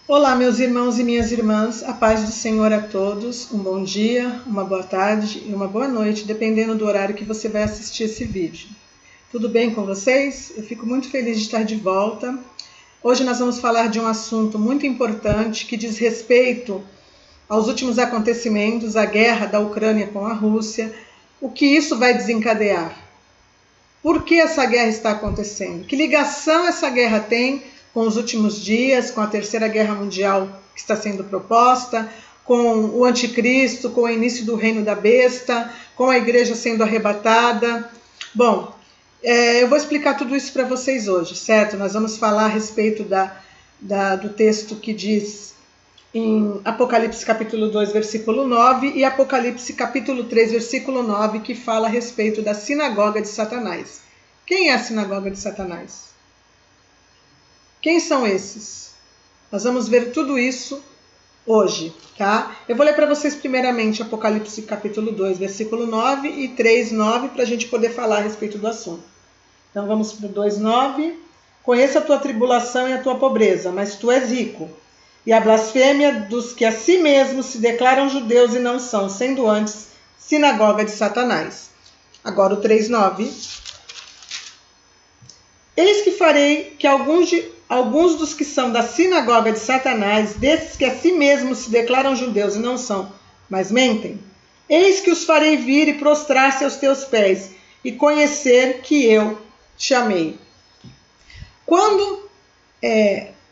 Olá, meus irmãos e minhas irmãs, a paz do Senhor a todos, um bom dia, uma boa tarde e uma boa noite, dependendo do horário que você vai assistir esse vídeo. Tudo bem com vocês? Eu fico muito feliz de estar de volta. Hoje nós vamos falar de um assunto muito importante que diz respeito aos últimos acontecimentos, a guerra da Ucrânia com a Rússia, o que isso vai desencadear. Por que essa guerra está acontecendo? Que ligação essa guerra tem com os últimos dias, com a Terceira Guerra Mundial que está sendo proposta, com o anticristo, com o início do reino da besta, com a igreja sendo arrebatada? Bom, eu vou explicar tudo isso para vocês hoje, certo? Nós vamos falar a respeito do texto que diz em Apocalipse capítulo 2, versículo 9 e Apocalipse capítulo 3, versículo 9, que fala a respeito da sinagoga de Satanás. Quem é a sinagoga de Satanás? Quem são esses? Nós vamos ver tudo isso hoje, tá? Eu vou ler para vocês primeiramente Apocalipse capítulo 2, versículo 9 e 3, 9, para a gente poder falar a respeito do assunto. Então vamos para o 2, 9. Conheça a tua tribulação e a tua pobreza, mas tu és rico. E a blasfêmia dos que a si mesmos se declaram judeus e não são, sendo antes sinagoga de Satanás. Agora o 3, 9. Eis que farei que alguns dos que são da sinagoga de Satanás, desses que a si mesmos se declaram judeus e não são, mas mentem, eis que os farei vir e prostrar-se aos teus pés, e conhecer que eu te amei. Quando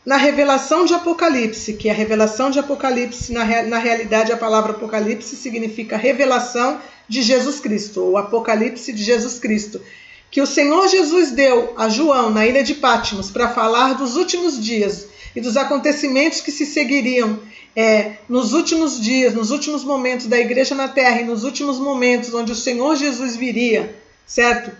na revelação de Apocalipse, que a revelação de Apocalipse, na realidade a palavra Apocalipse significa revelação de Jesus Cristo, ou Apocalipse de Jesus Cristo, que o Senhor Jesus deu a João na ilha de Patmos para falar dos últimos dias e dos acontecimentos que se seguiriam nos últimos dias, nos últimos momentos da igreja na terra e nos últimos momentos onde o Senhor Jesus viria, certo?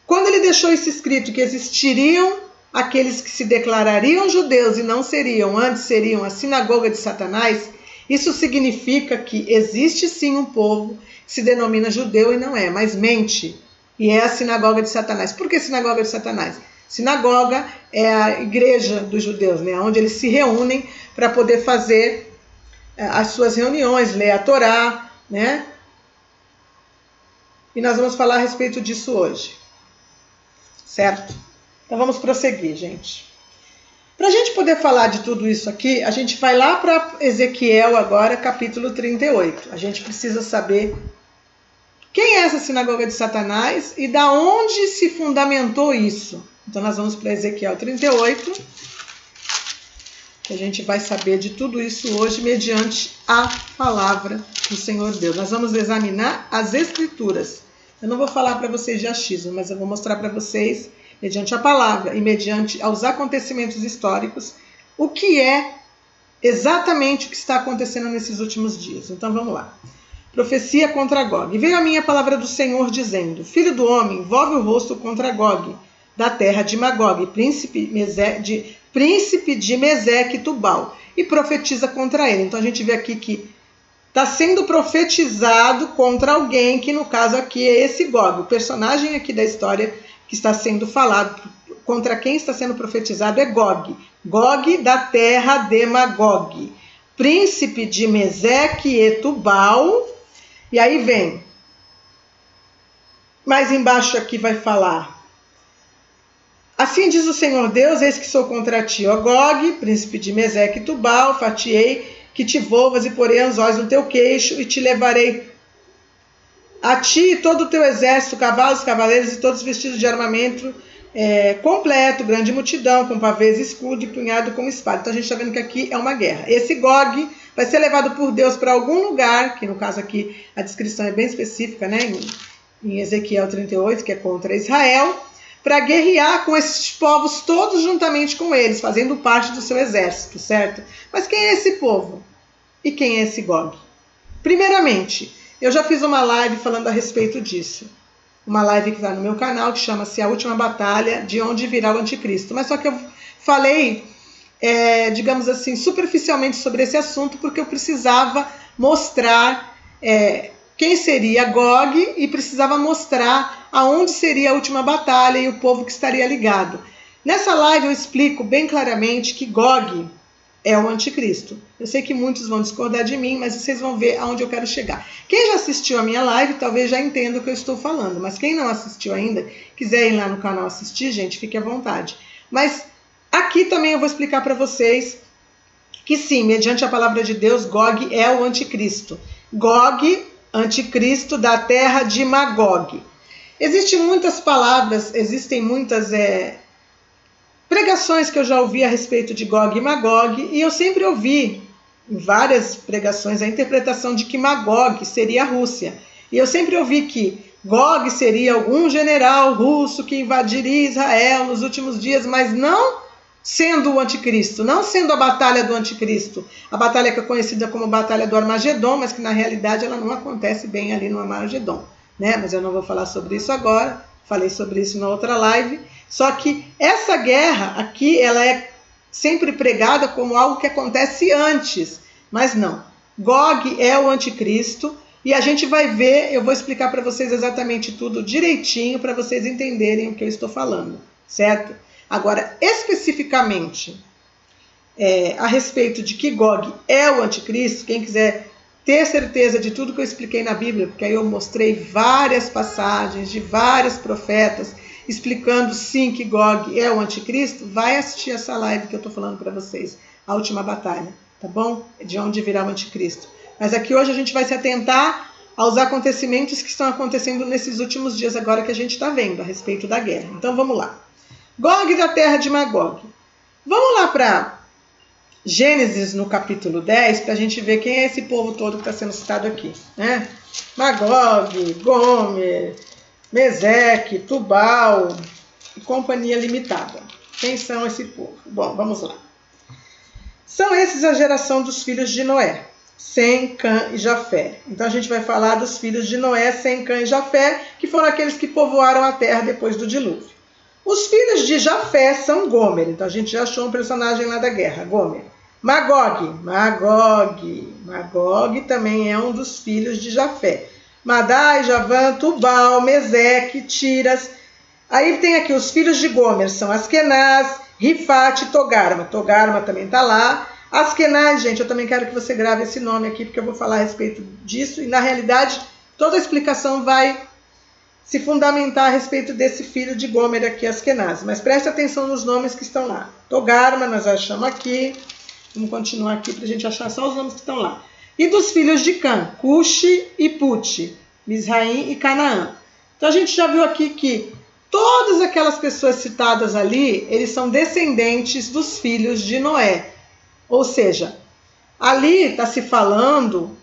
Quando ele deixou isso escrito, que existiriam aqueles que se declarariam judeus e não seriam, antes seriam a sinagoga de Satanás, isso significa que existe sim um povo que se denomina judeu e não é, mas mente. E é a sinagoga de Satanás. Por que sinagoga de Satanás? Sinagoga é a igreja dos judeus, né? Onde eles se reúnem para poder fazer as suas reuniões, ler a Torá, né? E nós vamos falar a respeito disso hoje. Certo? Então vamos prosseguir, gente. Para a gente poder falar de tudo isso aqui, a gente vai lá para Ezequiel agora, capítulo 38. A gente precisa saber quem é essa sinagoga de Satanás e da onde se fundamentou isso. Então nós vamos para Ezequiel 38, que a gente vai saber de tudo isso hoje mediante a palavra do Senhor Deus. Nós vamos examinar as escrituras. Eu não vou falar para vocês de achismo, mas eu vou mostrar para vocês, mediante a palavra e mediante aos acontecimentos históricos, o que é exatamente o que está acontecendo nesses últimos dias. Então vamos lá. Profecia contra Gog. E veio a minha palavra do Senhor dizendo: Filho do homem, volve o rosto contra Gog, da terra de Magog, príncipe de Meseque e Tubal, e profetiza contra ele. Então a gente vê aqui que está sendo profetizado contra alguém, que no caso aqui é esse Gog, o personagem aqui da história que está sendo falado, contra quem está sendo profetizado é Gog. Gog da terra de Magog, príncipe de Meseque e Tubal. E aí vem, mais embaixo aqui vai falar: assim diz o Senhor Deus, eis que sou contra ti, ó Gog, príncipe de Meseque e Tubal, fatiei que te volvas e porei anzóis no teu queixo e te levarei a ti e todo o teu exército, cavalos, cavaleiros e todos vestidos de armamento completo, grande multidão, com pavês, escudo e punhado com espada. Então a gente está vendo que aqui é uma guerra. Esse Gog vai ser levado por Deus para algum lugar, que no caso aqui a descrição é bem específica, né? Em Ezequiel 38, que é contra Israel, para guerrear com esses povos todos juntamente com eles, fazendo parte do seu exército, certo? Mas quem é esse povo? E quem é esse Gog? Primeiramente, eu já fiz uma live falando a respeito disso. Uma live que está no meu canal, que chama-se A Última Batalha, de onde virá o anticristo. Mas só que eu falei, digamos assim, superficialmente sobre esse assunto, porque eu precisava mostrar quem seria Gog e precisava mostrar aonde seria a última batalha e o povo que estaria ligado. Nessa live eu explico bem claramente que Gog é o anticristo. Eu sei que muitos vão discordar de mim, mas vocês vão ver aonde eu quero chegar. Quem já assistiu a minha live, talvez já entenda o que eu estou falando, mas quem não assistiu ainda, quiser ir lá no canal assistir, gente, fique à vontade. Mas aqui também eu vou explicar para vocês que sim, mediante a palavra de Deus, Gog é o anticristo. Gog, anticristo da terra de Magog. Existem muitas palavras, existem muitas pregações que eu já ouvi a respeito de Gog e Magog, e eu sempre ouvi em várias pregações a interpretação de que Magog seria a Rússia. E eu sempre ouvi que Gog seria algum general russo que invadiria Israel nos últimos dias, mas não sendo o anticristo, não sendo a batalha do anticristo, a batalha que é conhecida como Batalha do Armagedon, mas que na realidade ela não acontece bem ali no Armagedon, né? Mas eu não vou falar sobre isso agora, falei sobre isso na outra live. Só que essa guerra aqui, ela é sempre pregada como algo que acontece antes, mas não. Gog é o anticristo e a gente vai ver, eu vou explicar para vocês exatamente tudo direitinho para vocês entenderem o que eu estou falando, certo? Agora, especificamente, a respeito de que Gog é o anticristo, quem quiser ter certeza de tudo que eu expliquei na Bíblia, porque aí eu mostrei várias passagens de vários profetas explicando sim que Gog é o anticristo, vai assistir essa live que eu estou falando para vocês, a última batalha, tá bom? De onde virá o anticristo. Mas aqui hoje a gente vai se atentar aos acontecimentos que estão acontecendo nesses últimos dias agora que a gente está vendo a respeito da guerra. Então vamos lá. Gog da terra de Magog. Vamos lá para Gênesis no capítulo 10 para a gente ver quem é esse povo todo que está sendo citado aqui, né? Magog, Gomer, Meseque, Tubal e companhia limitada. Quem são esse povo? Bom, vamos lá. São esses a geração dos filhos de Noé, Sem, Cã e Jafé. Então a gente vai falar dos filhos de Noé, Sem, Cã e Jafé, que foram aqueles que povoaram a terra depois do dilúvio. Os filhos de Jafé são Gomer. Então a gente já achou um personagem lá da guerra, Gomer. Magog também é um dos filhos de Jafé. Madai, Javã, Tubal, Meseque, Tiras. Aí tem aqui os filhos de Gomer, são Askenaz, Rifate e Togarma. Togarma também está lá. Askenaz, gente, eu também quero que você grave esse nome aqui, porque eu vou falar a respeito disso. E na realidade, toda a explicação vai se fundamentar a respeito desse filho de Gomer aqui, Askenaz. Mas preste atenção nos nomes que estão lá. Togarma, nós achamos aqui. Vamos continuar aqui para a gente achar só os nomes que estão lá. E dos filhos de Cã, Cuxi e Puti, Misraim e Canaã. Então a gente já viu aqui que todas aquelas pessoas citadas ali, eles são descendentes dos filhos de Noé. Ou seja, ali está se falando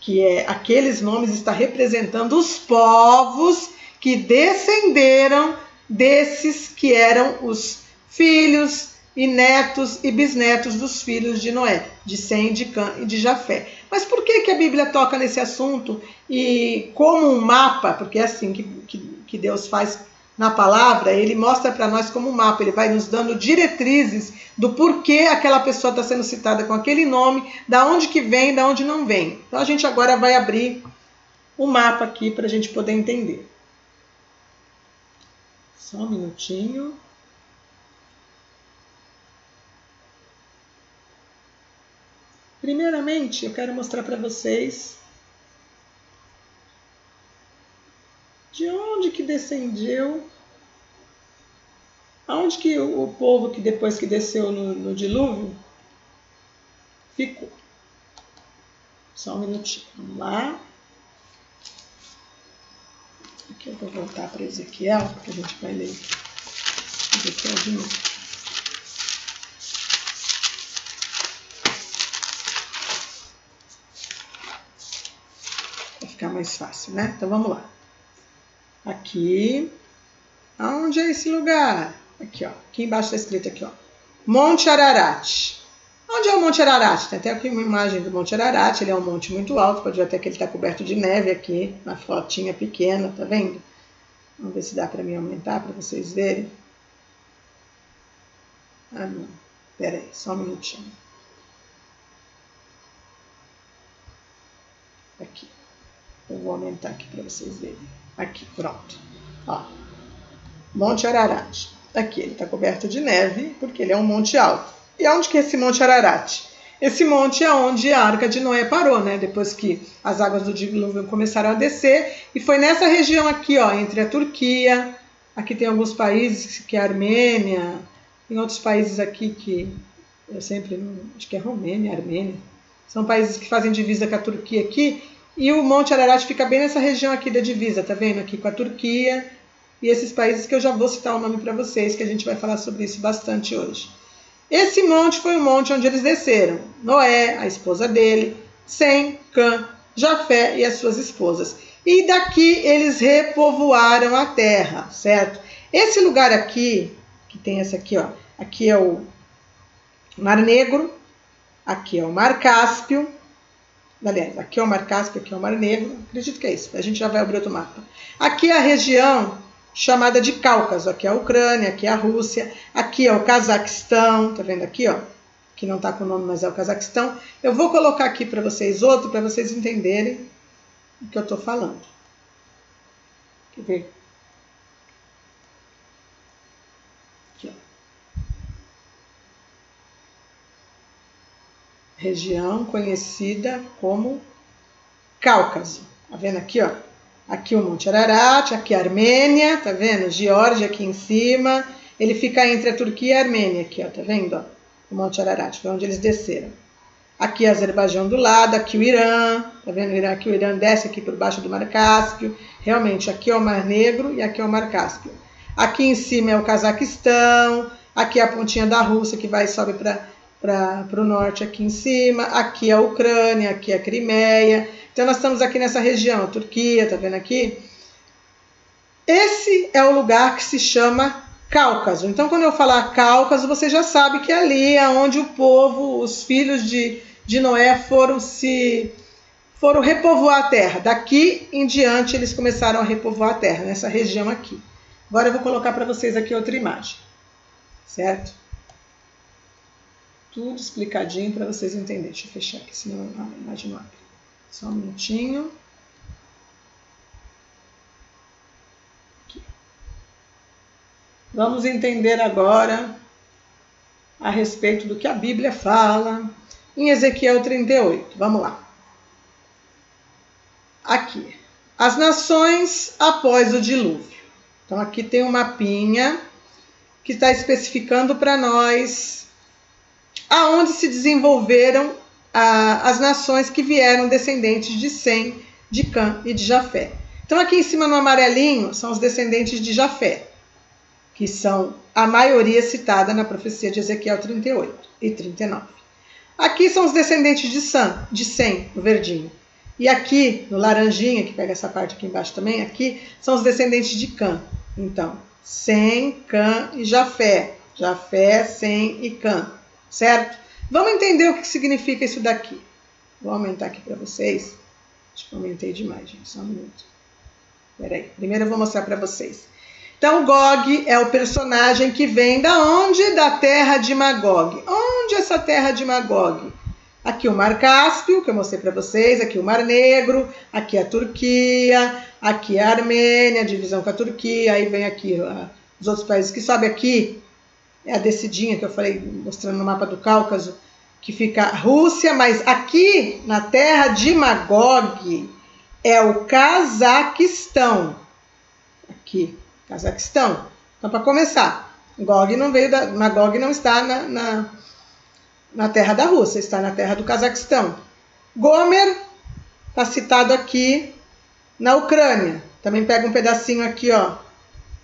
que aqueles nomes estão representando os povos que descenderam desses que eram os filhos e netos e bisnetos dos filhos de Noé, de Sem, de Cã e de Jafé. Mas por que a Bíblia toca nesse assunto e como um mapa, porque é assim que Deus faz na palavra, ele mostra para nós como um mapa, ele vai nos dando diretrizes do porquê aquela pessoa está sendo citada com aquele nome, da onde que vem, da onde não vem. Então a gente agora vai abrir o mapa aqui para a gente poder entender. Só um minutinho. Primeiramente, eu quero mostrar para vocês de onde que descendeu, aonde que o povo que depois que desceu no dilúvio ficou. Só um minutinho, vamos lá. Aqui eu vou voltar para Ezequiel, porque a gente vai ler Ezequiel de novo. Ficar mais fácil, né? Então vamos lá. Aqui. Aonde é esse lugar? Aqui, ó. Aqui embaixo está escrito aqui, ó. Monte Ararat. Onde é o Monte Ararat? Tem até aqui uma imagem do Monte Ararat. Ele é um monte muito alto. Pode ver até que ele está coberto de neve aqui. Uma fotinha pequena, tá vendo? Vamos ver se dá para mim aumentar para vocês verem. Ah, não. Pera aí, só um minutinho. Aqui. Eu vou aumentar aqui para vocês verem. Aqui, pronto. Ó, Monte Ararat. Aqui, ele está coberto de neve, porque ele é um monte alto. E onde que é esse Monte Ararat? Esse monte é onde a Arca de Noé parou, né? Depois que as águas do dilúvio começaram a descer. E foi nessa região aqui, ó, entre a Turquia, aqui tem alguns países, que é a Armênia, tem outros países aqui que eu sempre não, acho que é Romênia, Armênia. São países que fazem divisa com a Turquia aqui. E o Monte Ararat fica bem nessa região aqui da divisa, tá vendo? Aqui com a Turquia. E esses países que eu já vou citar o nome para vocês, que a gente vai falar sobre isso bastante hoje. Esse monte foi o monte onde eles desceram. Noé, a esposa dele, Sem, Cã, Jafé e as suas esposas. E daqui eles repovoaram a terra, certo? Esse lugar aqui, que tem essa aqui, ó. Aqui é o Mar Negro, aqui é o Mar Cáspio. Aliás, aqui é o Mar Cáspio, aqui é o Mar Negro. Acredito que é isso. A gente já vai abrir outro mapa. Aqui é a região chamada de Cáucaso. Aqui é a Ucrânia, aqui é a Rússia, aqui é o Cazaquistão, tá vendo aqui, ó? Que não tá com o nome, mas é o Cazaquistão. Eu vou colocar aqui para vocês outro, para vocês entenderem o que eu tô falando. Quer ver? Aqui, ó. Região conhecida como Cáucaso. Tá vendo aqui, ó? Aqui o Monte Ararat, aqui a Armênia, tá vendo? Geórgia aqui em cima. Ele fica entre a Turquia e a Armênia aqui, ó, tá vendo? Ó, o Monte Ararat, foi onde eles desceram. Aqui a Azerbaijão do lado, aqui o Irã, tá vendo o Irã? Aqui o Irã desce aqui por baixo do Mar Cáspio. Realmente, aqui é o Mar Negro e aqui é o Mar Cáspio. Aqui em cima é o Cazaquistão, aqui é a pontinha da Rússia que vai e sobe para o norte aqui em cima. Aqui é a Ucrânia, aqui é a Crimeia. Então nós estamos aqui nessa região, a Turquia, tá vendo aqui? Esse é o lugar que se chama Cáucaso. Então quando eu falar Cáucaso, você já sabe que ali é onde o povo, os filhos de Noé foram repovoar a terra. Daqui em diante eles começaram a repovoar a terra, nessa região aqui. Agora eu vou colocar para vocês aqui outra imagem, certo? Tudo explicadinho para vocês entenderem. Deixa eu fechar aqui, senão a imagem não abre. Só um minutinho. Aqui. Vamos entender agora a respeito do que a Bíblia fala em Ezequiel 38. Vamos lá. Aqui. As nações após o dilúvio. Então aqui tem um mapinha que está especificando para nós aonde se desenvolveram as nações que vieram descendentes de Sem, de Cã e de Jafé. Então aqui em cima no amarelinho são os descendentes de Jafé, que são a maioria citada na profecia de Ezequiel 38 e 39. Aqui são os descendentes de Sem, no verdinho. E aqui, no laranjinha, que pega essa parte aqui embaixo também, aqui são os descendentes de Cã. Então, Sem, Cã e Jafé. Jafé, Sem e Cã. Certo? Vamos entender o que significa isso daqui. Vou aumentar aqui para vocês. Acho que eu aumentei demais, gente. Só um minuto. Peraí. Primeiro eu vou mostrar para vocês. Então, Gog é o personagem que vem da onde? Da terra de Magog. Onde é essa terra de Magog? Aqui o Mar Cáspio, que eu mostrei para vocês. Aqui o Mar Negro. Aqui a Turquia. Aqui a Armênia, a divisão com a Turquia. Aí vem aqui os outros países que sobem aqui. É a descidinha que eu falei, mostrando no mapa do Cáucaso, que fica a Rússia, mas aqui na terra de Magog é o Cazaquistão. Aqui, Cazaquistão. Então, para começar, Magog não está na terra da Rússia, está na terra do Cazaquistão. Gomer está citado aqui na Ucrânia. Também pega um pedacinho aqui, ó,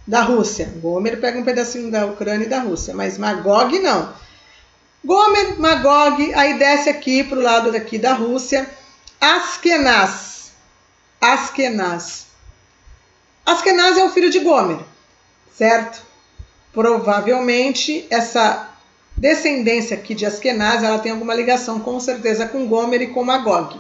da Rússia. Gomer pega um pedacinho da Ucrânia e da Rússia, mas Magog não. Gomer, Magog, aí desce aqui para o lado daqui da Rússia. Askenaz. Askenaz é o filho de Gomer, certo? Provavelmente essa descendência aqui de Askenaz, ela tem alguma ligação com certeza com Gomer e com Magog.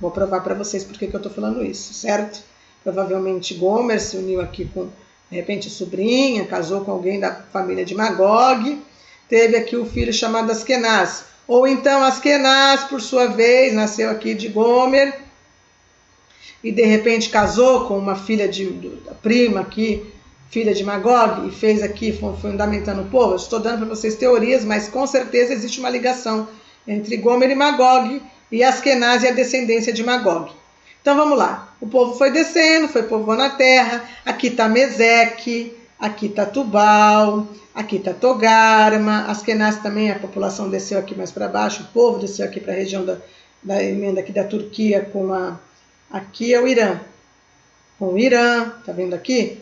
Vou provar para vocês por que eu estou falando isso, certo? Provavelmente Gomer se uniu aqui com, de repente, sobrinha, casou com alguém da família de Magog, teve aqui o filho chamado Askenaz. Ou então Askenaz, por sua vez, nasceu aqui de Gomer e de repente casou com uma filha da prima aqui filha de Magog, e fez aqui, fundamentando o povo. Eu estou dando para vocês teorias, mas com certeza existe uma ligação entre Gomer e Magog, e Askenaz e a descendência de Magog. Então vamos lá, o povo foi descendo, foi povoando a terra. Aqui está Meseque, aqui está Tubal, aqui está Togarma. Askenaz também, a população desceu aqui mais para baixo, o povo desceu aqui para a região da emenda aqui da Turquia, aqui é o Irã, com o Irã, tá vendo aqui?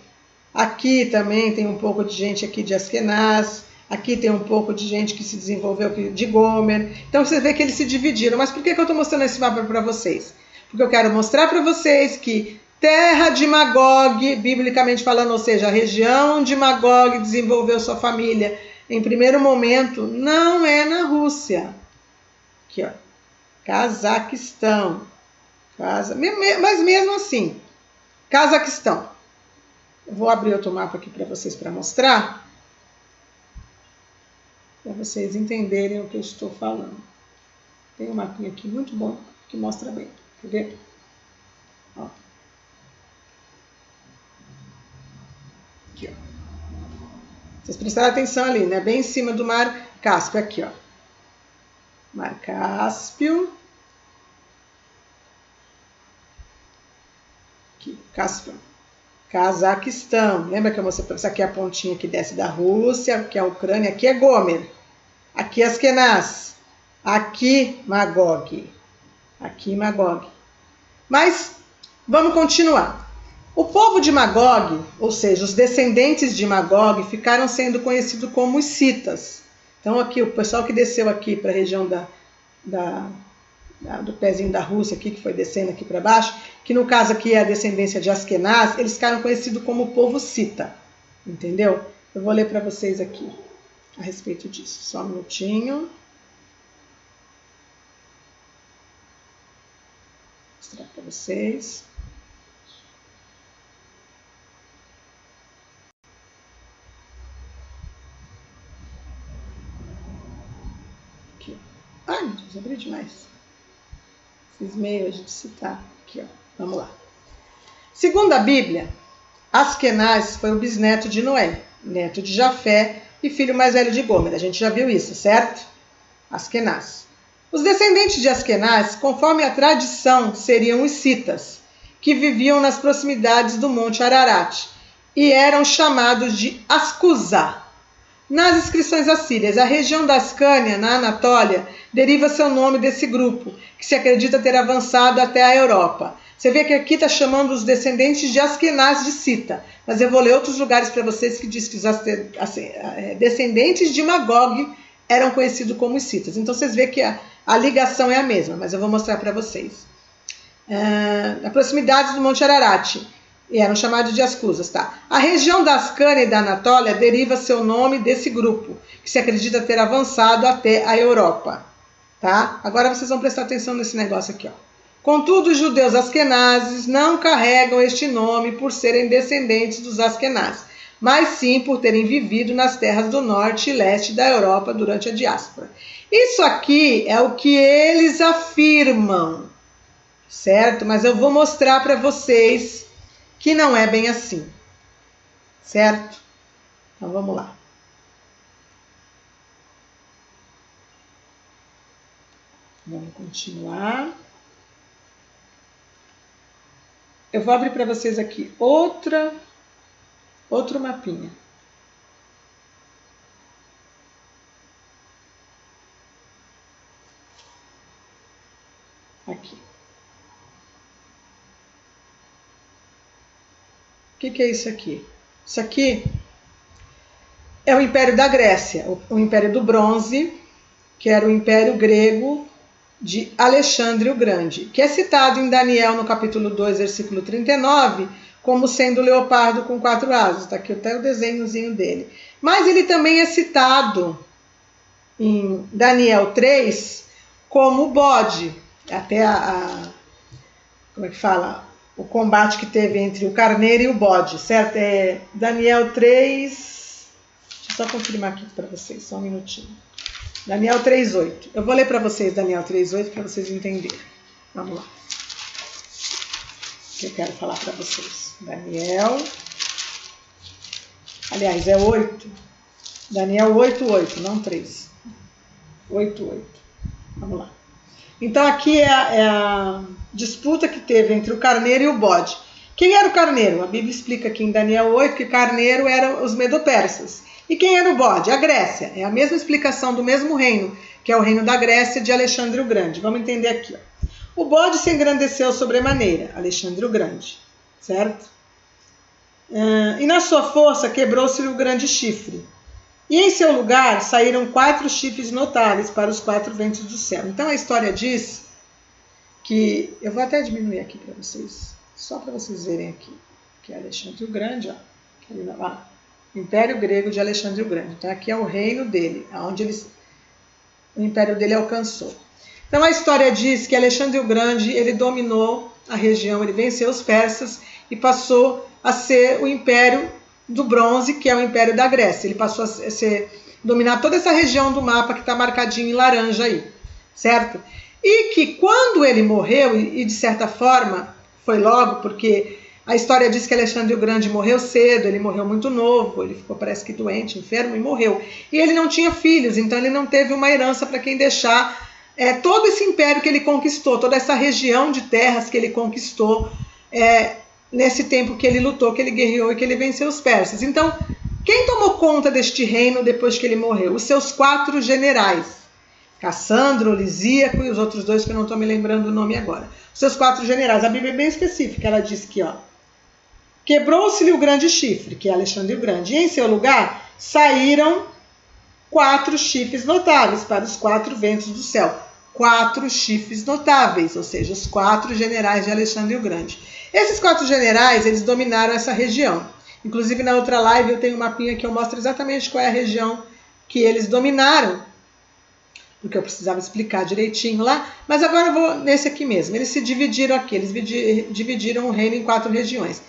Aqui também tem um pouco de gente aqui de Askenaz, aqui tem um pouco de gente que se desenvolveu de Gomer. Então você vê que eles se dividiram. Mas por que eu estou mostrando esse mapa para vocês? Porque eu quero mostrar para vocês que terra de Magog, biblicamente falando, ou seja, a região de Magog desenvolveu sua família em primeiro momento, não é na Rússia. Aqui, ó, Cazaquistão. Mas mesmo assim, Cazaquistão. Eu vou abrir outro mapa aqui para vocês para mostrar, para vocês entenderem o que eu estou falando. Tem um mapinha aqui muito bom que mostra bem. Quer ver? Ó. Aqui, ó. Vocês prestaram atenção ali, né? Bem em cima do Mar Cáspio, aqui, ó. Mar Cáspio. Aqui, Cáspio. Cazaquistão. Lembra que eu mostrei para você? Aqui é a pontinha que desce da Rússia, aqui é a Ucrânia, aqui é Gomer. Aqui é Askenaz. Aqui Magog. Aqui Magog. Mas vamos continuar. O povo de Magog, ou seja, os descendentes de Magog, ficaram sendo conhecidos como os citas. Então aqui o pessoal que desceu aqui para a região do pezinho da Rússia aqui, que foi descendo aqui para baixo, que no caso aqui é a descendência de Askenaz, eles ficaram conhecidos como o povo cita. Entendeu? Eu vou ler para vocês aqui a respeito disso. Só um minutinho. Vou mostrar para vocês. Aqui. Ai, meu Deus, abri demais. Cismei hoje de citar. Aqui, ó. Vamos lá. Segundo a Bíblia, Askenaz foi o bisneto de Noé, neto de Jafé e filho mais velho de Gomer. A gente já viu isso, certo? Askenaz. Os descendentes de Askenaz, conforme a tradição, seriam os citas, que viviam nas proximidades do Monte Ararat e eram chamados de Ascuzá. Nas inscrições assírias, a região da Ascânia, na Anatólia, deriva seu nome desse grupo, que se acredita ter avançado até a Europa. Você vê que aqui está chamando os descendentes de Askenaz de Cita, mas eu vou ler outros lugares para vocês que diz que os descendentes de Magog eram conhecidos como os citas. Então vocês veem que a ligação é a mesma, mas eu vou mostrar para vocês. Na proximidade do Monte Ararat, e eram chamados de Ascuzas, tá? A região da Ascânia e da Anatólia deriva seu nome desse grupo, que se acredita ter avançado até a Europa, tá? Agora vocês vão prestar atenção nesse negócio aqui, ó. Contudo, os judeus askenazes não carregam este nome por serem descendentes dos Askenazes, mas sim por terem vivido nas terras do norte e leste da Europa durante a diáspora. Isso aqui é o que eles afirmam, certo? Mas eu vou mostrar para vocês que não é bem assim, certo? Então vamos lá. Vamos continuar. Eu vou abrir para vocês aqui outro mapinha. Aqui. O que é isso aqui? Isso aqui é o Império da Grécia, o Império do Bronze, que era o Império Grego de Alexandre o Grande, que é citado em Daniel no capítulo 2, versículo 39, como sendo o leopardo com 4 asas. Está aqui até o desenhozinho dele. Mas ele também é citado em Daniel 3 como o bode. Até como é que fala? O combate que teve entre o carneiro e o bode, certo? É Daniel 3... Deixa eu só confirmar aqui para vocês, só um minutinho. Daniel 3,8. Eu vou ler para vocês Daniel 3,8 para vocês entenderem. Vamos lá. O que eu quero falar para vocês. Daniel Aliás, é 8. Daniel 8:8, não 3. 8:8. Vamos lá. Então aqui é a disputa que teve entre o carneiro e o bode. Quem era o carneiro? A Bíblia explica aqui em Daniel 8 que carneiro eram os medo-persas. E quem era o bode? A Grécia. É a mesma explicação do mesmo reino, que é o reino da Grécia de Alexandre o Grande. Vamos entender aqui. Ó. O bode se engrandeceu sobremaneira, Alexandre o Grande, certo? E na sua força quebrou-se o grande chifre. E em seu lugar saíram 4 chifres notáveis para os 4 ventos do céu. Então a história diz que... Eu vou até diminuir aqui para vocês, só para vocês verem aqui. Que é Alexandre o Grande, ó. Império Grego de Alexandre o Grande. Então aqui é o reino dele, onde o império dele alcançou. Então a história diz que Alexandre o Grande, ele dominou a região, ele venceu os persas e passou a ser o império do bronze, que é o império da Grécia. Ele passou a dominar toda essa região do mapa que está marcadinho em laranja aí, certo? E que quando ele morreu, e de certa forma foi logo, porque a história diz que Alexandre o Grande morreu cedo, ele morreu muito novo, ele ficou parece que doente, enfermo e morreu. E ele não tinha filhos, então ele não teve uma herança para quem deixar todo esse império que ele conquistou, toda essa região de terras que ele conquistou nesse tempo que ele lutou, que ele guerreou e que ele venceu os persas. Então, quem tomou conta deste reino depois que ele morreu? Os seus 4 generais, Cassandro, Lisíaco e os outros 2 que eu não estou me lembrando o nome agora. Os seus 4 generais, a Bíblia é bem específica, ela diz que quebrou-se-lhe o grande chifre, que é Alexandre o Grande, e em seu lugar saíram 4 chifres notáveis para os 4 ventos do céu. 4 chifres notáveis, ou seja, os 4 generais de Alexandre o Grande. Esses 4 generais, eles dominaram essa região. Inclusive, na outra live, eu tenho um mapinha que eu mostro exatamente qual é a região que eles dominaram, porque eu precisava explicar direitinho lá, mas agora eu vou nesse aqui mesmo. Eles se dividiram aqui, eles dividiram o reino em 4 regiões.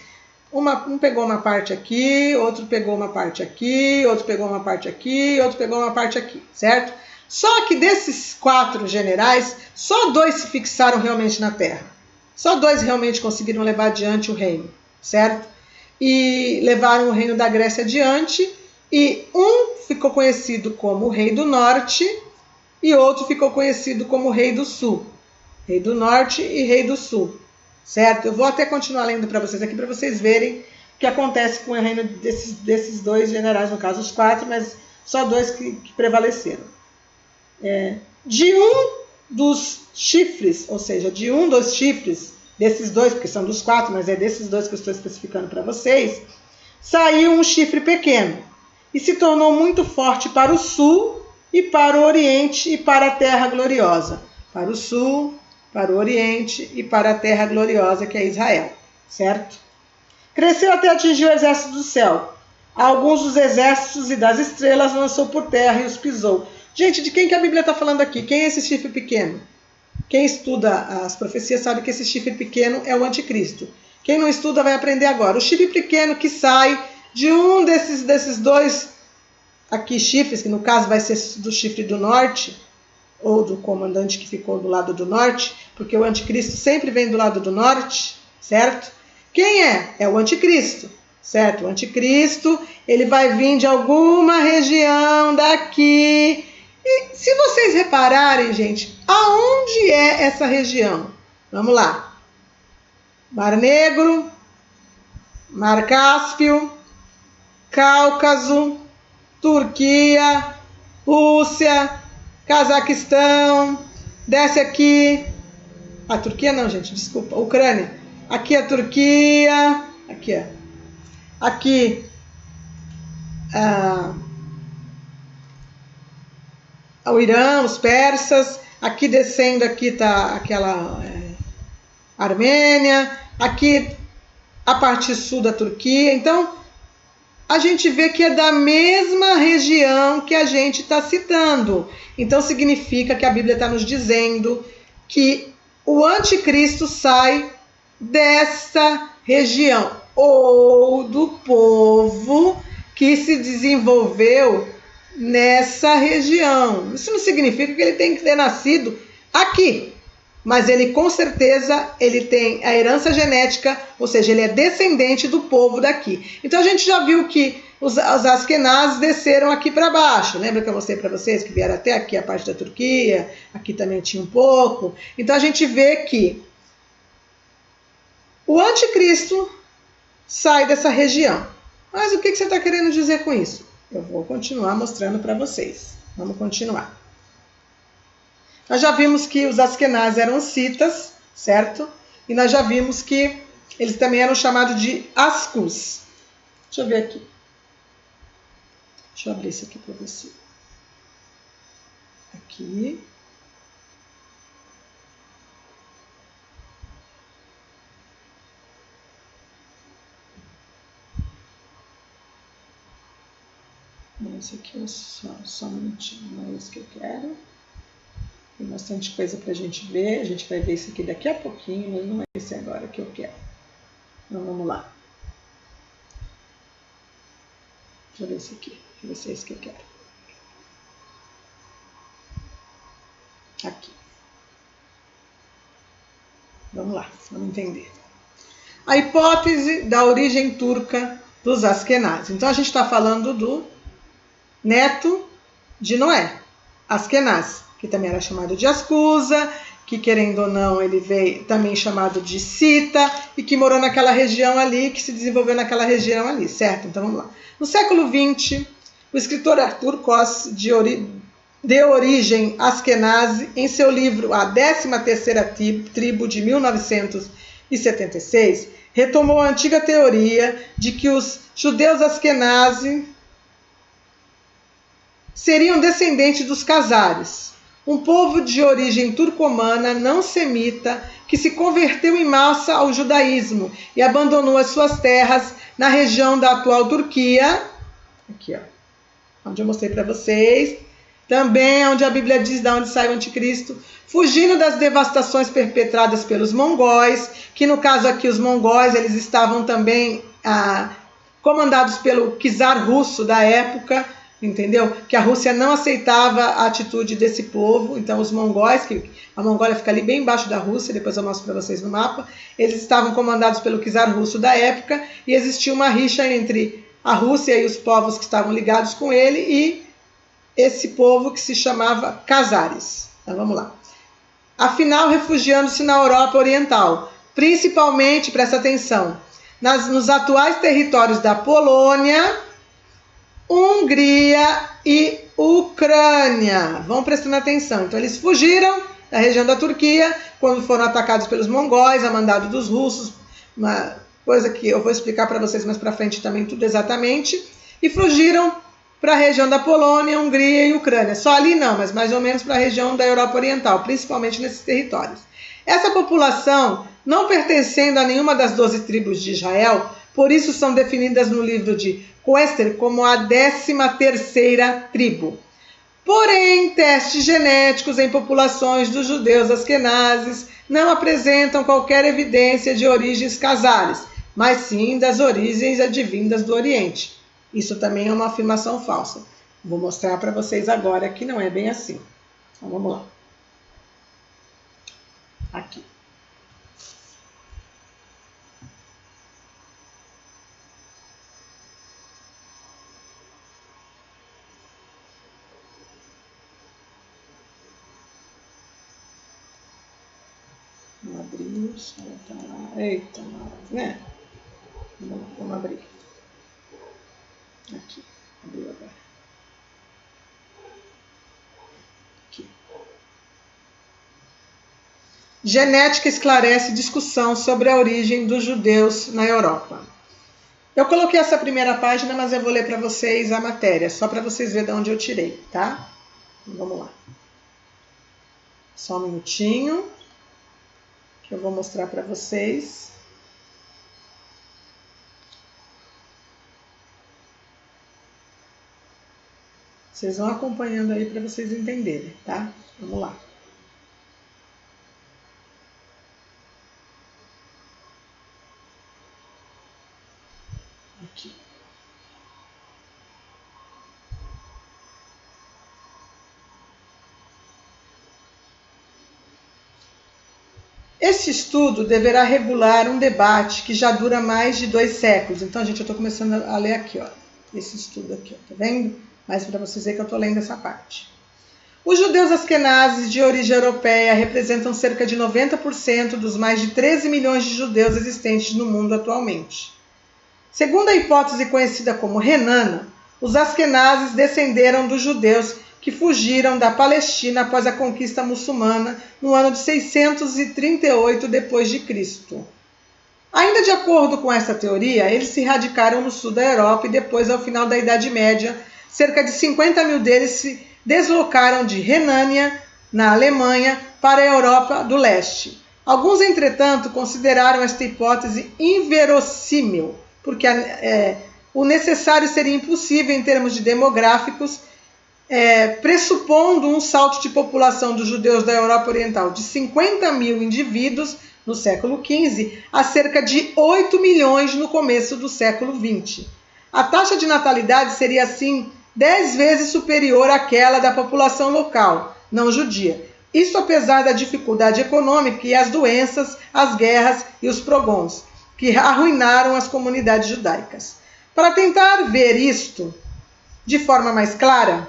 Um pegou uma parte aqui, outro pegou uma parte aqui, outro pegou uma parte aqui, outro pegou uma parte aqui, certo? Só que desses 4 generais, só 2 se fixaram realmente na terra. Só 2 realmente conseguiram levar adiante o reino, certo? E levaram o reino da Grécia adiante, e um ficou conhecido como o Rei do Norte, e outro ficou conhecido como Rei do Sul. Rei do Norte e Rei do Sul. Certo? Eu vou até continuar lendo para vocês aqui, para vocês verem o que acontece com o reino desses 2 generais, no caso os 4, mas só 2 que prevaleceram. De um dos chifres, ou seja, de um dos chifres, desses 2, porque são dos 4, mas é desses 2 que eu estou especificando para vocês, saiu um chifre pequeno e se tornou muito forte para o sul e para o oriente e para a terra gloriosa. Para o sul, para o oriente e para a terra gloriosa que é Israel, certo? Cresceu até atingir o exército do céu. Alguns dos exércitos e das estrelas lançou por terra e os pisou. Gente, de quem que a Bíblia está falando aqui? Quem é esse chifre pequeno? Quem estuda as profecias sabe que esse chifre pequeno é o anticristo. Quem não estuda vai aprender agora. O chifre pequeno que sai de um desses 2 aqui chifres, que no caso vai ser do chifre do norte, ou do comandante que ficou do lado do norte, porque o anticristo sempre vem do lado do norte, certo? Quem é? É o anticristo, certo? O anticristo, ele vai vir de alguma região daqui. E se vocês repararem, gente, aonde é essa região? Vamos lá. Mar Negro, Mar Cáspio, Cáucaso, Turquia, Rússia, Cazaquistão, desce aqui, a Turquia não, gente, desculpa, Ucrânia, aqui a Turquia, aqui o Irã, os persas, aqui descendo aqui está aquela Armênia, aqui a parte sul da Turquia. Então a gente vê que é da mesma região que a gente está citando. Então significa que a Bíblia está nos dizendo que o anticristo sai dessa região, ou do povo que se desenvolveu nessa região. Isso não significa que ele tem que ter nascido aqui, mas ele com certeza ele tem a herança genética, ou seja, ele é descendente do povo daqui. Então a gente já viu que os Askenazes desceram aqui para baixo. Lembra que eu mostrei para vocês que vieram até aqui a parte da Turquia? Aqui também tinha um pouco. Então a gente vê que o anticristo sai dessa região. Mas o que você está querendo dizer com isso? Eu vou continuar mostrando para vocês. Vamos continuar. Nós já vimos que os Askenazes eram citas, certo? E nós já vimos que eles também eram chamados de Ascus. Deixa eu ver aqui. Deixa eu abrir isso aqui para você. Aqui. Esse aqui é só um minutinho, não é isso que eu quero. Tem bastante coisa para a gente ver. A gente vai ver isso aqui daqui a pouquinho, mas não é esse agora que eu quero. Então vamos lá. Deixa eu ver esse aqui. Deixa eu ver se é esse que eu quero. Aqui. Vamos lá, vamos entender. A hipótese da origem turca dos Askenazes. Então a gente está falando do neto de Noé, Askenaz, que também era chamado de Ascusa, que querendo ou não ele veio também chamado de Cita e que morou naquela região ali, que se desenvolveu naquela região ali, certo? Então vamos lá. No século XX, o escritor Arthur Koss, de origem Askenazi, em seu livro A 13ª Tribo, de 1976, retomou a antiga teoria de que os judeus Askenazi seriam descendentes dos Khazares, um povo de origem turcomana não semita que se converteu em massa ao judaísmo e abandonou as suas terras na região da atual Turquia, aqui ó, onde eu mostrei para vocês, também onde a Bíblia diz de onde sai o anticristo, fugindo das devastações perpetradas pelos mongóis, que no caso aqui os mongóis eles estavam também comandados pelo czar russo da época, entendeu? Que a Rússia não aceitava a atitude desse povo, então os mongóis, que a Mongólia fica ali bem embaixo da Rússia, depois eu mostro para vocês no mapa, eles estavam comandados pelo czar russo da época e existia uma rixa entre a Rússia e os povos que estavam ligados com ele e esse povo que se chamava Khazares. Então vamos lá. Afinal, refugiando-se na Europa Oriental, principalmente, presta atenção, nos atuais territórios da Polônia, Hungria e Ucrânia. Vão prestando atenção. Então eles fugiram da região da Turquia quando foram atacados pelos mongóis, a mandado dos russos, uma coisa que eu vou explicar para vocês mais para frente também tudo exatamente, e fugiram para a região da Polônia, Hungria e Ucrânia. Só ali não, mas mais ou menos para a região da Europa Oriental, principalmente nesses territórios. Essa população, não pertencendo a nenhuma das 12 tribos de Israel, por isso são definidas no livro de Quester como a 13ª tribo. Porém, testes genéticos em populações dos judeus askenazes não apresentam qualquer evidência de origens casares, mas sim das origens advindas do Oriente. Isso também é uma afirmação falsa. Vou mostrar para vocês agora que não é bem assim. Então vamos lá. Aqui. Vamos abrir, tá lá. Eita, né? Vamos abrir. Aqui, abriu agora. Aqui. Genética esclarece discussão sobre a origem dos judeus na Europa. Eu coloquei essa primeira página, mas eu vou ler para vocês a matéria, só para vocês verem de onde eu tirei, tá? Então, vamos lá. Só um minutinho, que eu vou mostrar para vocês. Vocês vão acompanhando aí para vocês entenderem, tá? Vamos lá. Aqui. Este estudo deverá regular um debate que já dura mais de 2 séculos. Então, gente, eu estou começando a ler aqui, ó. esse estudo aqui, tá vendo? Mas para vocês verem que eu estou lendo essa parte. Os judeus asquenazes de origem europeia representam cerca de 90% dos mais de 13 milhões de judeus existentes no mundo atualmente. Segundo a hipótese conhecida como renana, os asquenazes descenderam dos judeus que fugiram da Palestina após a conquista muçulmana no ano de 638 d.C. Ainda de acordo com essa teoria, eles se radicaram no sul da Europa e depois, ao final da Idade Média, cerca de 50 mil deles se deslocaram de Renânia, na Alemanha, para a Europa do Leste. Alguns, entretanto, consideraram esta hipótese inverossímil, porque o necessário seria impossível em termos de demográficos, pressupondo um salto de população dos judeus da Europa Oriental de 50 mil indivíduos no século XV a cerca de 8 milhões no começo do século XX. A taxa de natalidade seria, assim, 10 vezes superior àquela da população local, não judia. Isso apesar da dificuldade econômica e as doenças, as guerras e os pogroms, que arruinaram as comunidades judaicas. Para tentar ver isto de forma mais clara,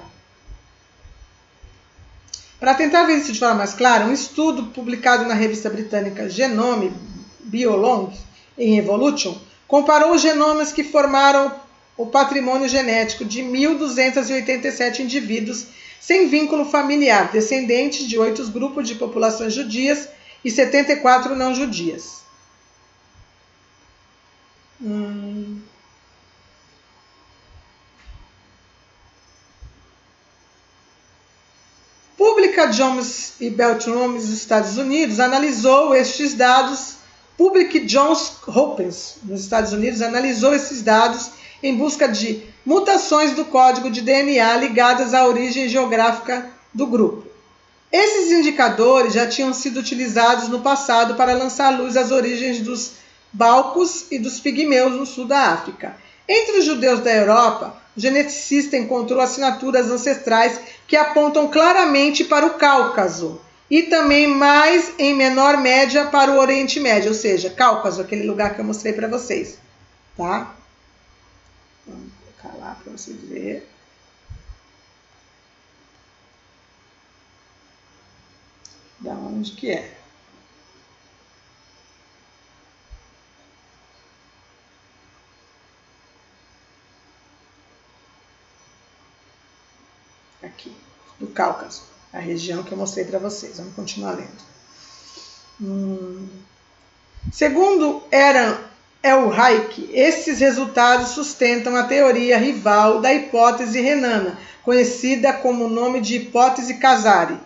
um estudo publicado na revista britânica Genome Biolong em Evolution comparou os genomas que formaram o patrimônio genético de 1.287 indivíduos sem vínculo familiar, descendentes de 8 grupos de populações judias e 74 não judias. Publica Jones e Beltram dos Estados Unidos analisou estes dados. Public Johns Hopkins nos Estados Unidos analisou esses dados em busca de mutações do código de DNA ligadas à origem geográfica do grupo. Esses indicadores já tinham sido utilizados no passado para lançar à luz as origens dos balcos e dos pigmeus no sul da África. Entre os judeus da Europa, o geneticista encontrou assinaturas ancestrais que apontam claramente para o Cáucaso e também mais em menor média para o Oriente Médio, ou seja, Cáucaso, aquele lugar que eu mostrei para vocês, tá? Vamos colocar lá para vocês verem. Da onde que é? Aqui, do Cáucaso, a região que eu mostrei para vocês. Vamos continuar lendo. Segundo Eran Elhaik, esses resultados sustentam a teoria rival da hipótese renana, conhecida como o nome de hipótese Khazari.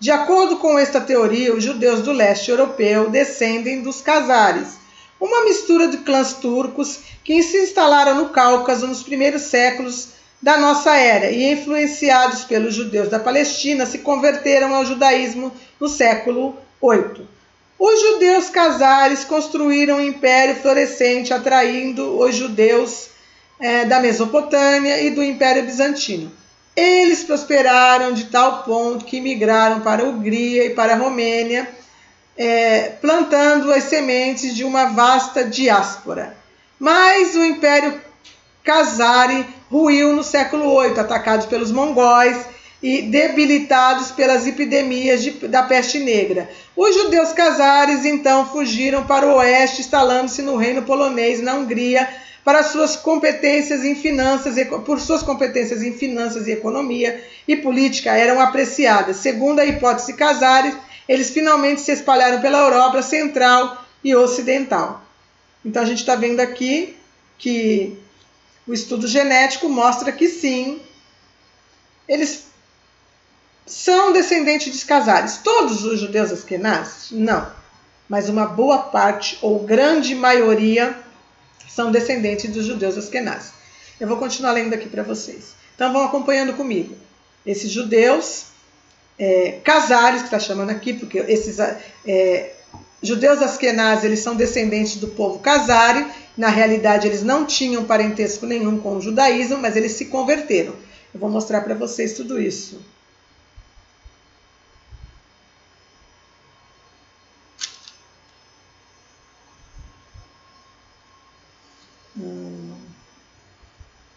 De acordo com esta teoria, os judeus do leste europeu descendem dos Khazaris, uma mistura de clãs turcos que se instalaram no Cáucaso nos primeiros séculos da nossa era e, influenciados pelos judeus da Palestina, se converteram ao judaísmo no século VIII. Os judeus Khazaris construíram um império florescente, atraindo os judeus da Mesopotâmia e do Império Bizantino. Eles prosperaram de tal ponto que migraram para a Hungria e para a Romênia, plantando as sementes de uma vasta diáspora. Mas o Império Khazari ruiu no século VIII, atacados pelos mongóis e debilitados pelas epidemias da peste negra. Os judeus Khazaris então fugiram para o oeste, instalando-se no reino polonês, na Hungria, por suas competências em finanças e economia e política eram apreciadas. Segundo a hipótese Khazaris, eles finalmente se espalharam pela Europa Central e Ocidental. Então a gente está vendo aqui que o estudo genético mostra que sim, eles são descendentes de Khazaris. Todos os judeus asquenazes? Não. Mas uma boa parte, ou grande maioria, são descendentes dos judeus asquenazes. Eu vou continuar lendo aqui para vocês. Então vão acompanhando comigo. Esses judeus Khazaris, que está chamando aqui, porque esses judeus asquenazes, eles são descendentes do povo Khazari. Na realidade, eles não tinham parentesco nenhum com o judaísmo, mas eles se converteram. Eu vou mostrar para vocês tudo isso.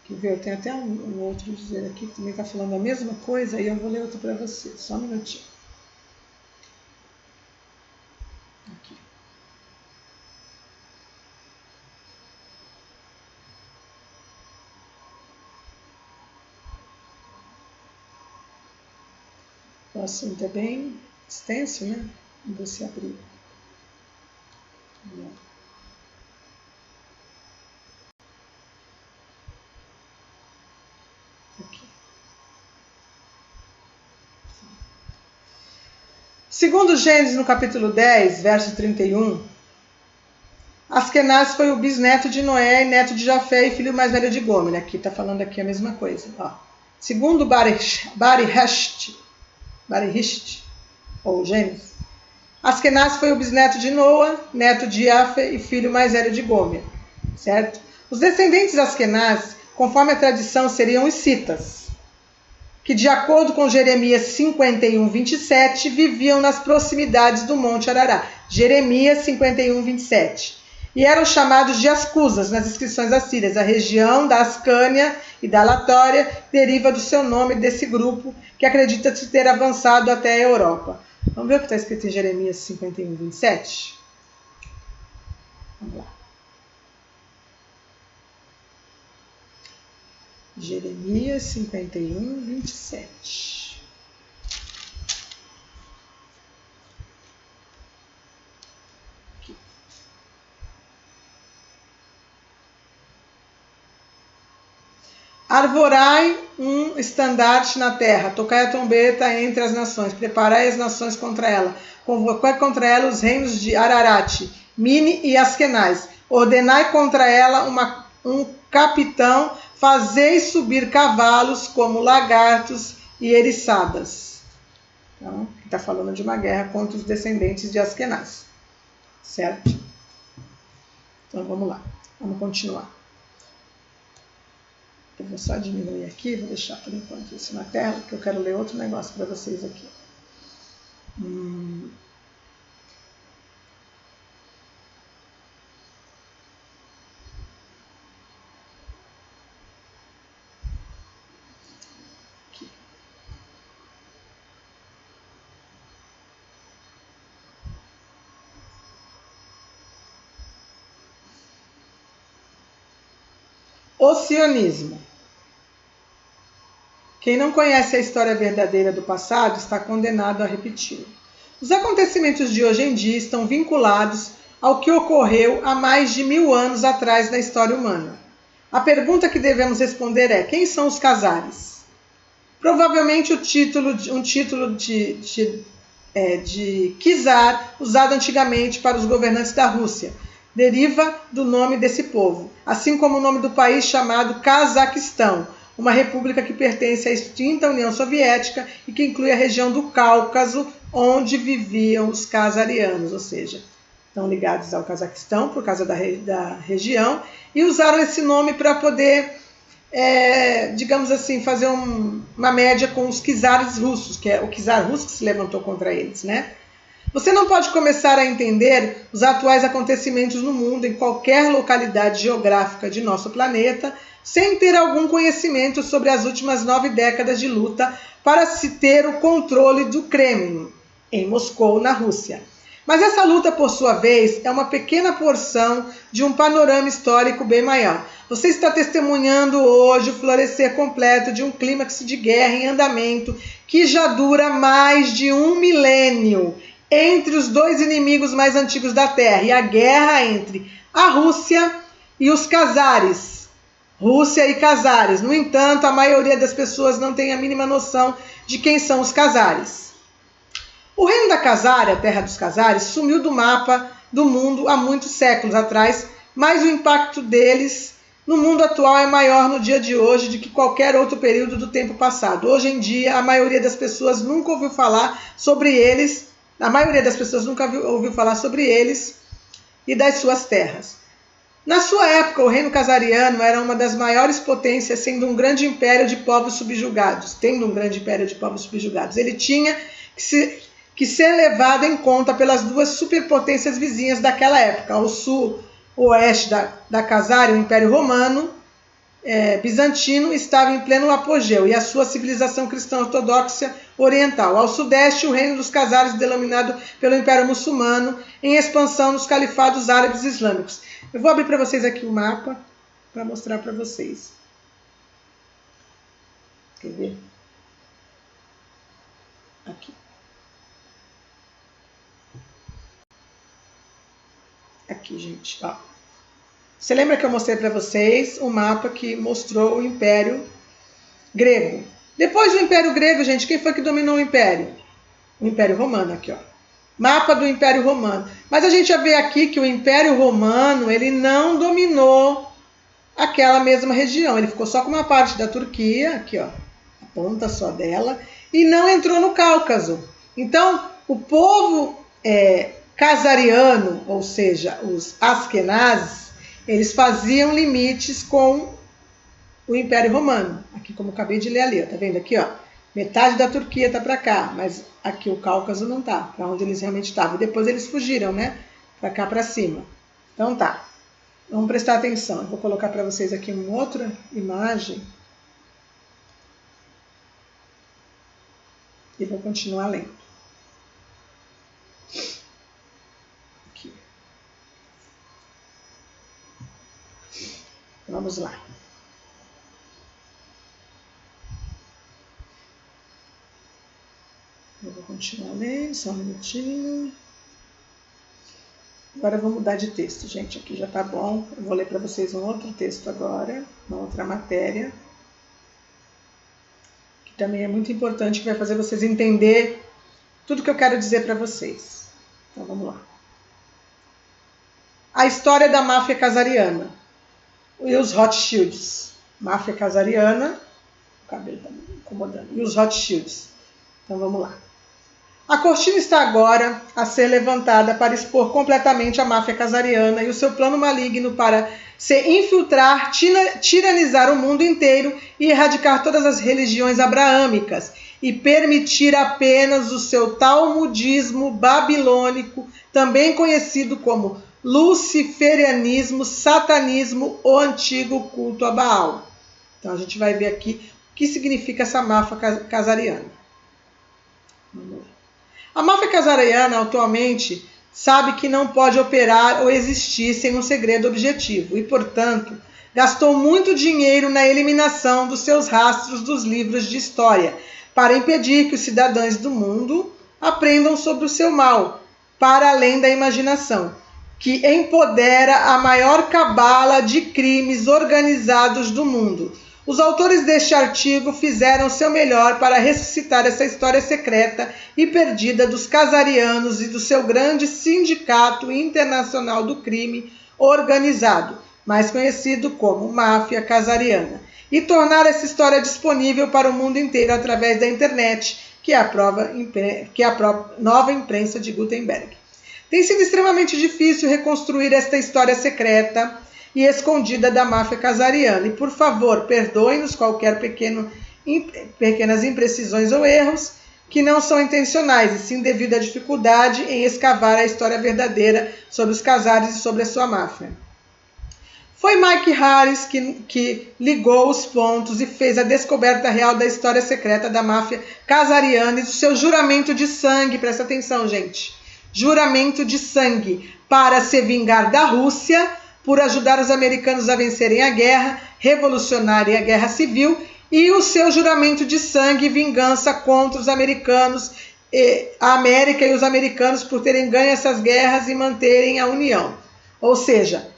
Que Eu tenho até um outro dizer aqui que também está falando a mesma coisa e eu vou ler outro para você. Só um minutinho. Aqui. O assunto é bem extenso, né? Vamos ver se abrir. Aqui. Segundo Gênesis, no capítulo 10, verso 31, Askenaz foi o bisneto de Noé, neto de Jafé e filho mais velho de Gomer. Aqui está falando aqui a mesma coisa. Ó. Segundo Barihist, ou Gênesis, Askenaz foi o bisneto de Noa, neto de Jafé e filho mais velho de Gomer. Certo? Os descendentes de Askenaz, conforme a tradição, seriam os citas, que, de acordo com Jeremias 51, 27, viviam nas proximidades do Monte Arará. Jeremias 51, 27. E eram chamados de Ascusas nas inscrições assírias. A região da Ascânia e da Latória deriva do seu nome desse grupo, que acredita-se ter avançado até a Europa. Vamos ver o que está escrito em Jeremias 51, 27? Vamos lá. Jeremias 51, 27. Aqui. Arvorai um estandarte na terra, tocai a trombeta entre as nações, preparai as nações contra ela, convocai contra ela os reinos de Ararat, Mini e Askenaz, ordenai contra ela um capitão, fazeis subir cavalos como lagartos e eriçadas. Então, está falando de uma guerra contra os descendentes de Askenaz. Certo? Então, vamos lá. Vamos continuar. Eu vou só diminuir aqui, vou deixar por enquanto isso na tela, porque eu quero ler outro negócio para vocês aqui. O sionismo. Quem não conhece a história verdadeira do passado está condenado a repeti-lo. Os acontecimentos de hoje em dia estão vinculados ao que ocorreu há mais de 1000 anos atrás na história humana. A pergunta que devemos responder é: quem são os Khazares? Provavelmente um título de Czar, usado antigamente para os governantes da Rússia, deriva do nome desse povo, assim como o nome do país chamado Cazaquistão, uma república que pertence à extinta União Soviética e que inclui a região do Cáucaso, onde viviam os Khazarianos, ou seja, estão ligados ao Cazaquistão por causa da região, e usaram esse nome para poder, digamos assim, fazer uma média com os czares russos, que é o czar russo que se levantou contra eles, né? Você não pode começar a entender os atuais acontecimentos no mundo em qualquer localidade geográfica de nosso planeta sem ter algum conhecimento sobre as últimas 9 décadas de luta para se ter o controle do Kremlin, em Moscou, na Rússia. Mas essa luta, por sua vez, é uma pequena porção de um panorama histórico bem maior. Você está testemunhando hoje o florescer completo de um clímax de guerra em andamento que já dura mais de 1 milênio entre os dois inimigos mais antigos da Terra, e a guerra entre a Rússia e os Khazares. Rússia e Khazares. No entanto, a maioria das pessoas não tem a mínima noção de quem são os Khazares. O reino da Khazaria, a terra dos Khazares, sumiu do mapa do mundo há muitos séculos atrás, mas o impacto deles no mundo atual é maior no dia de hoje do que qualquer outro período do tempo passado. Hoje em dia, a maioria das pessoas nunca ouviu falar sobre eles, e das suas terras. Na sua época, o reino khazariano era uma das maiores potências, tendo um grande império de povos subjugados. Ele tinha que ser levado em conta pelas duas superpotências vizinhas daquela época. Ao sul, o oeste da Khazaria, o Império Romano, bizantino estava em pleno apogeu e a sua civilização cristã ortodoxa oriental. Ao sudeste, o reino dos Khazares, denominado pelo Império Muçulmano, em expansão nos califados árabes e islâmicos. Eu vou abrir para vocês aqui o mapa para mostrar para vocês. Quer ver? Aqui. Aqui, gente. Ó. Você lembra que eu mostrei para vocês o mapa que mostrou o Império Grego? Depois do Império Grego, gente, quem foi que dominou o Império? O Império Romano, aqui, ó. Mapa do Império Romano. Mas a gente já vê aqui que o Império Romano, ele não dominou aquela mesma região. Ele ficou só com uma parte da Turquia, aqui, ó, a ponta só dela, e não entrou no Cáucaso. Então, o povo khazariano, ou seja, os Askenazes, eles faziam limites com o Império Romano. Aqui, como eu acabei de ler ali, ó, tá vendo aqui, ó? Metade da Turquia tá para cá, mas aqui o Cáucaso não tá, para onde eles realmente estavam. Depois eles fugiram, né? Para cá, para cima. Então tá. Vamos prestar atenção. Eu vou colocar para vocês aqui uma outra imagem. E vou continuar lendo. Aqui. Vamos lá. Eu vou continuar lendo, só um minutinho. Agora eu vou mudar de texto, gente. Aqui já tá bom. Eu vou ler para vocês um outro texto agora, uma outra matéria, que também é muito importante, que vai fazer vocês entender tudo que eu quero dizer para vocês. Então vamos lá. A história da máfia khazariana e os Rothschilds. Máfia khazariana, o cabelo tá me incomodando, e os Rothschilds. Então vamos lá. A cortina está agora a ser levantada para expor completamente a máfia khazariana e o seu plano maligno para se infiltrar, tiranizar o mundo inteiro e erradicar todas as religiões abraâmicas e permitir apenas o seu talmudismo babilônico, também conhecido como luciferianismo, satanismo ou antigo culto a Baal. Então a gente vai ver aqui o que significa essa máfia khazariana. Vamos lá. A máfia khazariana atualmente sabe que não pode operar ou existir sem um segredo objetivo e, portanto, gastou muito dinheiro na eliminação dos seus rastros dos livros de história para impedir que os cidadãos do mundo aprendam sobre o seu mal, para além da imaginação, que empodera a maior cabala de crimes organizados do mundo. Os autores deste artigo fizeram seu melhor para ressuscitar essa história secreta e perdida dos khazarianos e do seu grande sindicato internacional do crime organizado, mais conhecido como Máfia Khazariana, e tornar essa história disponível para o mundo inteiro através da internet, que é a nova imprensa de Gutenberg. Tem sido extremamente difícil reconstruir esta história secreta e escondida da máfia khazariana. E, por favor, perdoem-nos qualquer pequenas imprecisões ou erros que não são intencionais, e sim devido à dificuldade em escavar a história verdadeira sobre os Khazares e sobre a sua máfia. Foi Mike Harris que ligou os pontos e fez a descoberta real da história secreta da máfia khazariana e do seu juramento de sangue, presta atenção, gente, juramento de sangue, para se vingar da Rússia, por ajudar os americanos a vencerem a guerra revolucionária e a guerra civil, e o seu juramento de sangue e vingança contra os americanos, a América e os americanos por terem ganho essas guerras e manterem a união. Ou seja,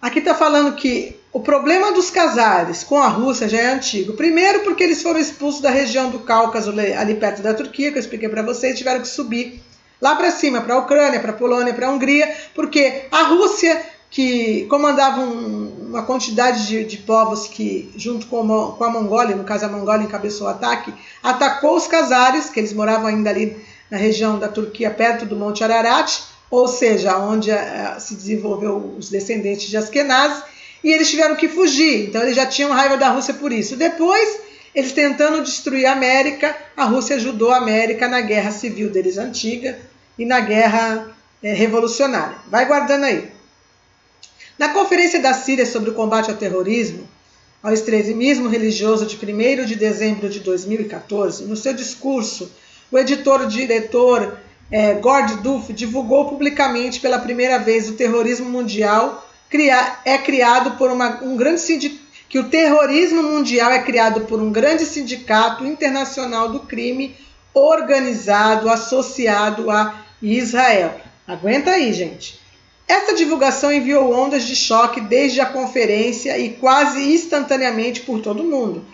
aqui está falando que o problema dos Khazares com a Rússia já é antigo. Primeiro porque eles foram expulsos da região do Cáucaso, ali perto da Turquia, que eu expliquei para vocês, tiveram que subir lá para cima, para a Ucrânia, para a Polônia, para a Hungria, porque a Rússia, que comandava uma quantidade de povos que, junto com a Mongólia, no caso a Mongólia encabeçou o ataque, atacou os Khazares, que eles moravam ainda ali na região da Turquia, perto do Monte Ararat, ou seja, onde se desenvolveu os descendentes de Askenaz, e eles tiveram que fugir, então eles já tinham raiva da Rússia por isso. Depois, eles tentando destruir a América, a Rússia ajudou a América na guerra civil deles antiga e na guerra revolucionária. Vai guardando aí. Na Conferência da Síria sobre o combate ao terrorismo, ao extremismo religioso de 1º de dezembro de 2014, no seu discurso, o editor-diretor Gord Duffe divulgou publicamente pela primeira vez o terrorismo mundial que o terrorismo mundial é criado por um grande sindicato internacional do crime organizado associado a Israel. Aguenta aí, gente. Essa divulgação enviou ondas de choque desde a conferência e quase instantaneamente por todo o mundo,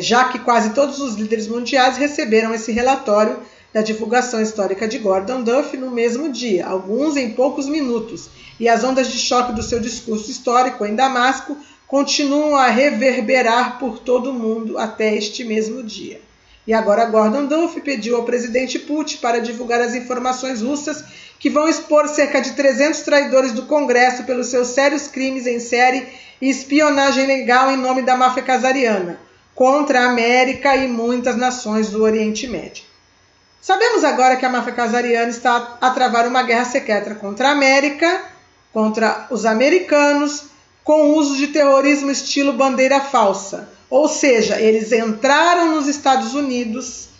já que quase todos os líderes mundiais receberam esse relatório da divulgação histórica de Gordon Duff no mesmo dia, alguns em poucos minutos, e as ondas de choque do seu discurso histórico em Damasco continuam a reverberar por todo o mundo até este mesmo dia. E agora Gordon Duff pediu ao presidente Putin para divulgar as informações russas que vão expor cerca de 300 traidores do Congresso pelos seus sérios crimes em série e espionagem legal em nome da máfia casariana, contra a América e muitas nações do Oriente Médio. Sabemos agora que a máfia casariana está a travar uma guerra secreta contra a América, contra os americanos, com o uso de terrorismo estilo bandeira falsa. Ou seja, eles entraram nos Estados Unidos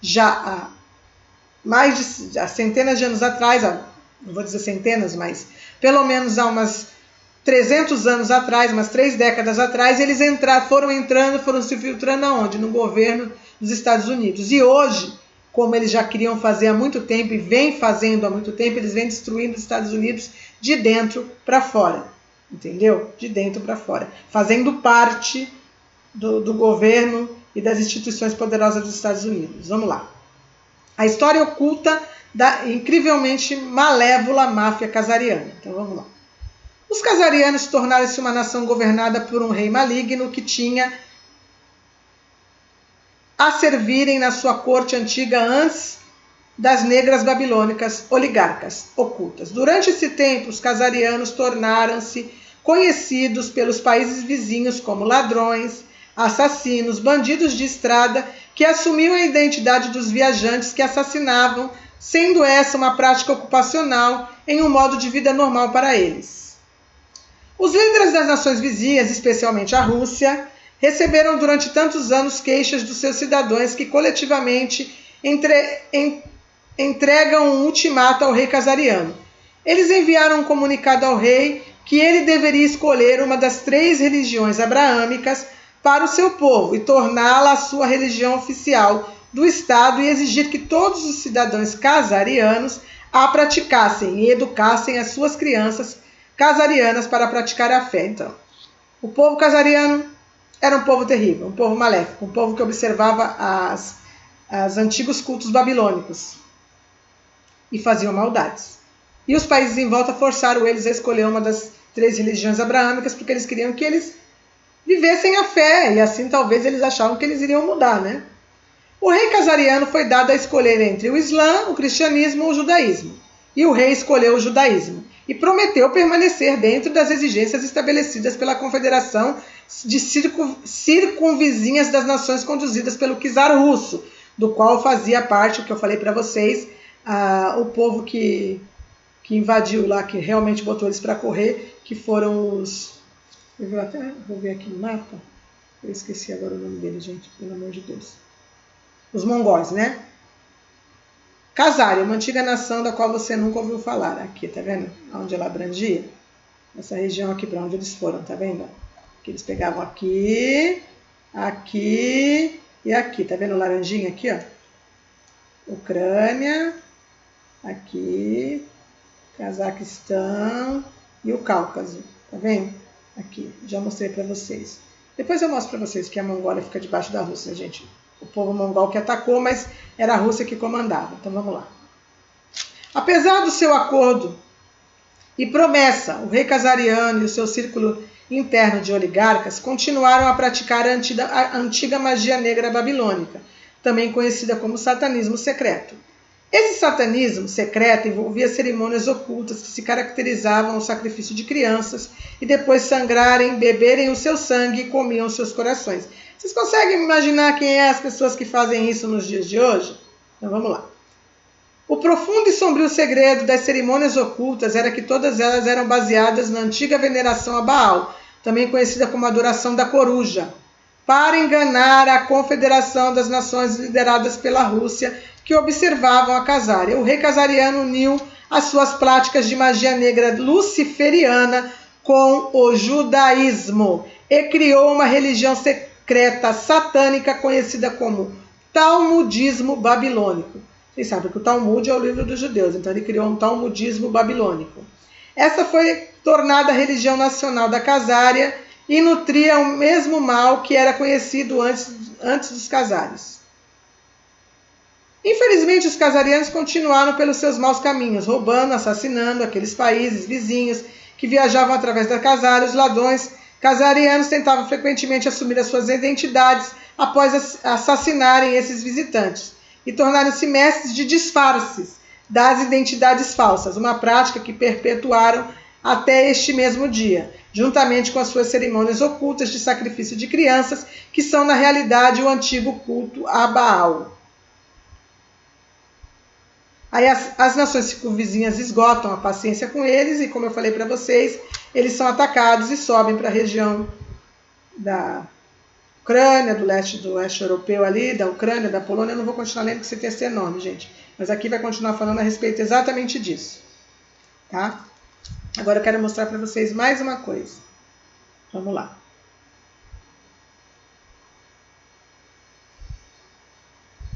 já há centenas de anos atrás, não vou dizer centenas, mas pelo menos há umas 300 anos atrás, umas 3 décadas atrás, eles foram se filtrando aonde? No governo dos Estados Unidos. E hoje, como eles já queriam fazer há muito tempo e vêm fazendo há muito tempo, eles vêm destruindo os Estados Unidos de dentro para fora, entendeu? De dentro para fora, fazendo parte do governo e das instituições poderosas dos Estados Unidos. Vamos lá. A história oculta da incrivelmente malévola máfia casariana. Então vamos lá. Os casarianos tornaram-se uma nação governada por um rei maligno que tinha a servirem na sua corte antiga antes das negras babilônicas oligarcas ocultas. Durante esse tempo, os casarianos tornaram-se conhecidos pelos países vizinhos como ladrões, assassinos, bandidos de estrada que assumiam a identidade dos viajantes que assassinavam, sendo essa uma prática ocupacional em um modo de vida normal para eles. Os líderes das nações vizinhas, especialmente a Rússia, receberam durante tantos anos queixas dos seus cidadãos que coletivamente entregam um ultimato ao rei casariano. Eles enviaram um comunicado ao rei que ele deveria escolher uma das 3 religiões abraâmicas para o seu povo e torná-la a sua religião oficial do Estado e exigir que todos os cidadãos casarianos a praticassem e educassem as suas crianças casarianas para praticar a fé. Então, o povo casariano era um povo terrível, um povo maléfico, um povo que observava os antigos cultos babilônicos e faziam maldades. E os países em volta forçaram eles a escolher uma das 3 religiões abraâmicas porque eles queriam que eles vivessem a fé, e assim talvez eles achavam que eles iriam mudar, né? O rei casariano foi dado a escolher entre o Islã, o cristianismo ou o judaísmo. E o rei escolheu o judaísmo e prometeu permanecer dentro das exigências estabelecidas pela Confederação de Circunvizinhas das Nações conduzidas pelo czar russo, do qual fazia parte, o que eu falei para vocês, o povo que invadiu lá, que realmente botou eles para correr, que foram os... Vou ver aqui no mapa. Eu esqueci agora o nome deles, gente, pelo amor de Deus. Os mongóis, né? Khazar, uma antiga nação da qual você nunca ouviu falar. Aqui, tá vendo? Onde ela abrangia. Essa região aqui para onde eles foram, tá vendo? Que eles pegavam aqui, aqui e aqui. Tá vendo o laranjinha aqui, ó? Ucrânia, aqui, Cazaquistão e o Cáucaso. Tá vendo? Aqui, já mostrei para vocês. Depois eu mostro para vocês que a Mongólia fica debaixo da Rússia, gente. O povo mongol que atacou, mas era a Rússia que comandava. Então vamos lá. Apesar do seu acordo e promessa, o rei casariano e o seu círculo interno de oligarcas continuaram a praticar a antiga magia negra babilônica, também conhecida como satanismo secreto. Esse satanismo secreto envolvia cerimônias ocultas que se caracterizavam ao sacrifício de crianças e depois sangrarem, beberem o seu sangue e comiam seus corações. Vocês conseguem imaginar quem é as pessoas que fazem isso nos dias de hoje? Então vamos lá. O profundo e sombrio segredo das cerimônias ocultas era que todas elas eram baseadas na antiga veneração a Baal, também conhecida como adoração da coruja, para enganar a Confederação das Nações lideradas pela Rússia, que observavam a Casária. O rei casariano uniu as suas práticas de magia negra luciferiana com o judaísmo e criou uma religião secreta satânica conhecida como talmudismo babilônico. Vocês sabem que o Talmud é o livro dos judeus, então ele criou um talmudismo babilônico. Essa foi tornada a religião nacional da Casária e nutria o mesmo mal que era conhecido antes dos casários. Infelizmente, os casarianos continuaram pelos seus maus caminhos, roubando, assassinando aqueles países vizinhos que viajavam através da Casária. Os ladrões casarianos tentavam frequentemente assumir as suas identidades após assassinarem esses visitantes e tornaram-se mestres de disfarces das identidades falsas, uma prática que perpetuaram até este mesmo dia, juntamente com as suas cerimônias ocultas de sacrifício de crianças, que são na realidade o antigo culto a Baal. Aí as nações circunvizinhas esgotam a paciência com eles e, como eu falei para vocês, eles são atacados e sobem para a região da Ucrânia, do leste europeu ali, da Ucrânia, da Polônia. Eu não vou continuar lendo porque você tem esse nome, gente. Mas aqui vai continuar falando a respeito exatamente disso. Tá? Agora eu quero mostrar para vocês mais uma coisa. Vamos lá.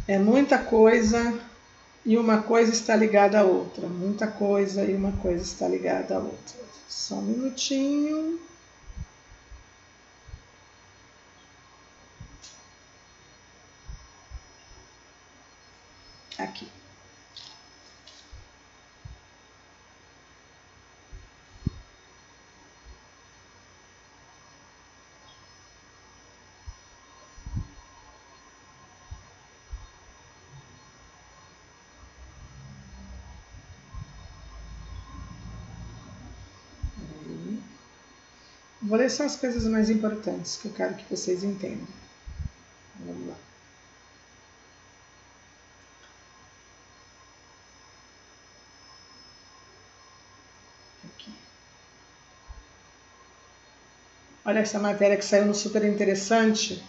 É muita coisa e uma coisa está ligada à outra. Muita coisa e uma coisa está ligada à outra. Só um minutinho. Aqui. Vou ler só as coisas mais importantes que eu quero que vocês entendam. Vamos lá. Aqui. Olha essa matéria que saiu no Super Interessante.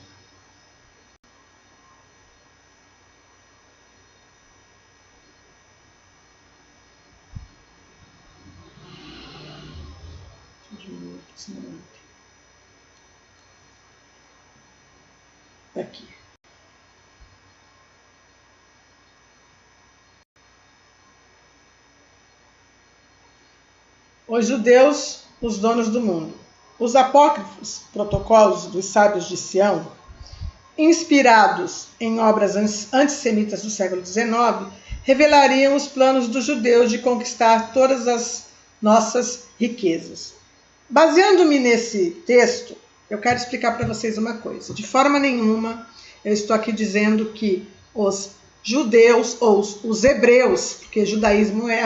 Aqui. Os judeus, os donos do mundo. Os apócrifos protocolos dos sábios de Sião, inspirados em obras antissemitas do século XIX, revelariam os planos dos judeus de conquistar todas as nossas riquezas. Baseando-me nesse texto, eu quero explicar para vocês uma coisa. De forma nenhuma, eu estou aqui dizendo que os judeus ou os hebreus, porque judaísmo é a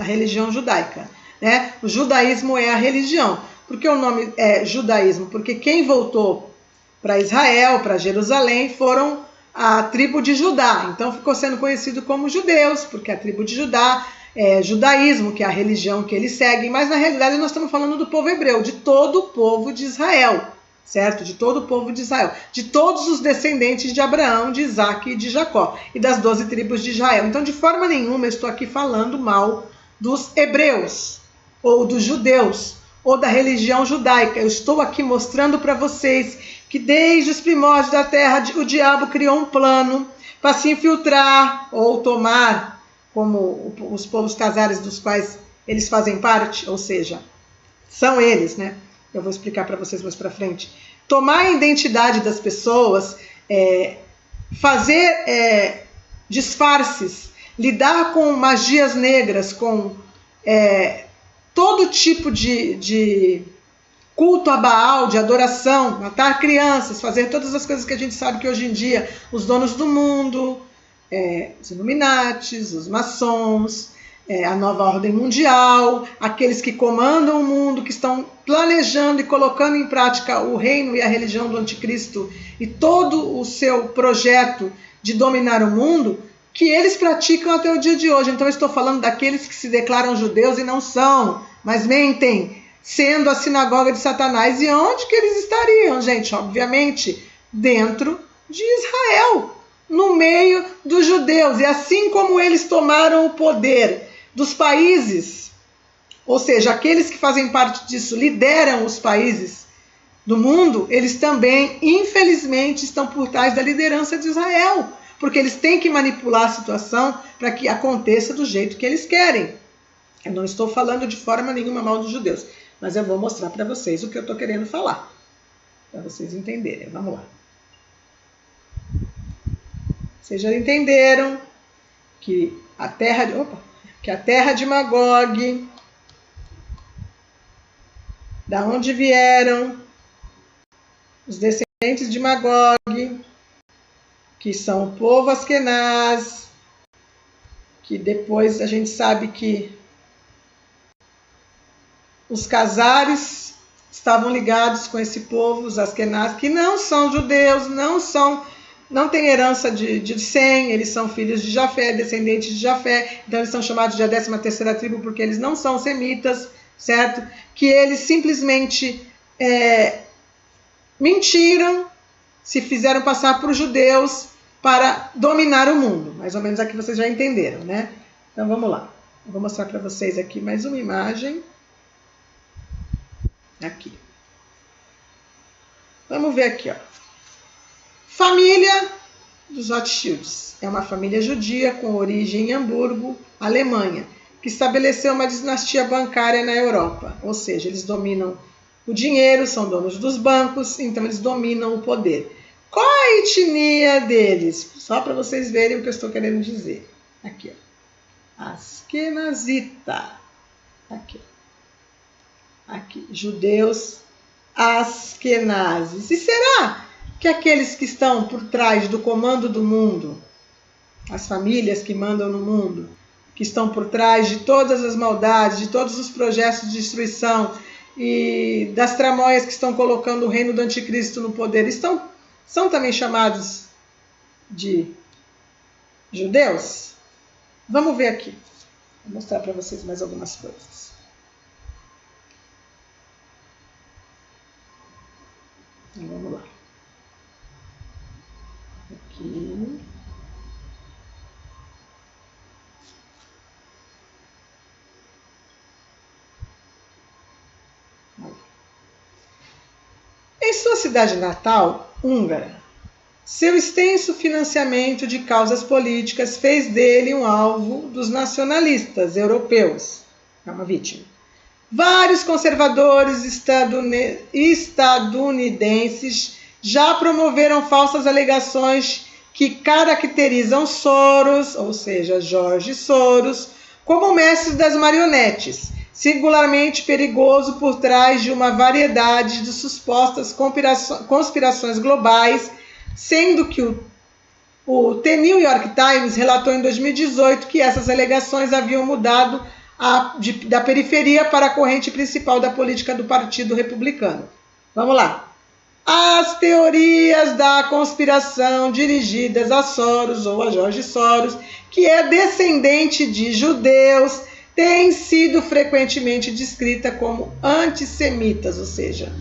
religião judaica, né? O judaísmo é a religião. Por que o nome é judaísmo? Porque quem voltou para Israel, para Jerusalém, foram a tribo de Judá. Então ficou sendo conhecido como judeus, porque a tribo de Judá é judaísmo, que é a religião que eles seguem, mas na realidade nós estamos falando do povo hebreu, de todo o povo de Israel, certo? De todo o povo de Israel, de todos os descendentes de Abraão, de Isaac e de Jacó, e das 12 tribos de Israel. Então, de forma nenhuma, eu estou aqui falando mal dos hebreus, ou dos judeus, ou da religião judaica. Eu estou aqui mostrando para vocês que desde os primórdios da terra, o diabo criou um plano para se infiltrar ou tomar, como os povos casários dos quais eles fazem parte, ou seja, são eles, né? Eu vou explicar para vocês mais para frente. Tomar a identidade das pessoas, fazer disfarces, lidar com magias negras, com todo tipo de culto a Baal, de adoração, matar crianças, fazer todas as coisas que a gente sabe que hoje em dia os donos do mundo, os Illuminatis, os maçons, a nova ordem mundial, aqueles que comandam o mundo, que estão planejando e colocando em prática o reino e a religião do anticristo e todo o seu projeto de dominar o mundo, que eles praticam até o dia de hoje. Então eu estou falando daqueles que se declaram judeus e não são, mas mentem, sendo a sinagoga de Satanás. E onde que eles estariam, gente? Obviamente, dentro de Israel, no meio dos judeus. E assim como eles tomaram o poder dos países, ou seja, aqueles que fazem parte disso lideram os países do mundo, eles também, infelizmente, estão por trás da liderança de Israel, porque eles têm que manipular a situação para que aconteça do jeito que eles querem. Eu não estou falando de forma nenhuma mal dos judeus, mas eu vou mostrar para vocês o que eu estou querendo falar, para vocês entenderem. Vamos lá. Vocês já entenderam que a terra de Magog, da onde vieram os descendentes de Magog, que são o povo Askenaz, que depois a gente sabe que os Casares estavam ligados com esse povo, os Askenaz, que não são judeus, não têm herança de Sem, eles são filhos de Jafé, descendentes de Jafé, então eles são chamados de a 13ª tribo porque eles não são semitas, certo? Que eles simplesmente mentiram, se fizeram passar por judeus para dominar o mundo. Mais ou menos aqui vocês já entenderam, né? Então vamos lá. Eu vou mostrar para vocês aqui mais uma imagem. Aqui. Vamos ver aqui, ó. Família dos Rothschilds. É uma família judia com origem em Hamburgo, Alemanha, que estabeleceu uma dinastia bancária na Europa. Ou seja, eles dominam o dinheiro, são donos dos bancos, então eles dominam o poder. Qual a etnia deles? Só para vocês verem o que eu estou querendo dizer. Aqui, ó. Askenazita. Aqui. Aqui, judeus askenazes. E será que aqueles que estão por trás do comando do mundo, as famílias que mandam no mundo, que estão por trás de todas as maldades, de todos os projetos de destruição e das tramóias que estão colocando o reino do anticristo no poder, são também chamados de judeus? Vamos ver aqui. Vou mostrar para vocês mais algumas coisas. Então, vamos lá. Aqui. Em sua cidade natal, húngara, seu extenso financiamento de causas políticas fez dele um alvo dos nacionalistas europeus. É uma vítima. Vários conservadores estadunidenses já promoveram falsas alegações que caracterizam Soros, ou seja, Jorge Soros, como mestre das marionetes, singularmente perigoso por trás de uma variedade de supostas conspirações globais, sendo que o The New York Times relatou em 2018 que essas alegações haviam mudado da periferia para a corrente principal da política do Partido Republicano. Vamos lá. As teorias da conspiração dirigidas a Soros ou a Jorge Soros, que é descendente de judeus, têm sido frequentemente descrita como antissemitas, ou seja,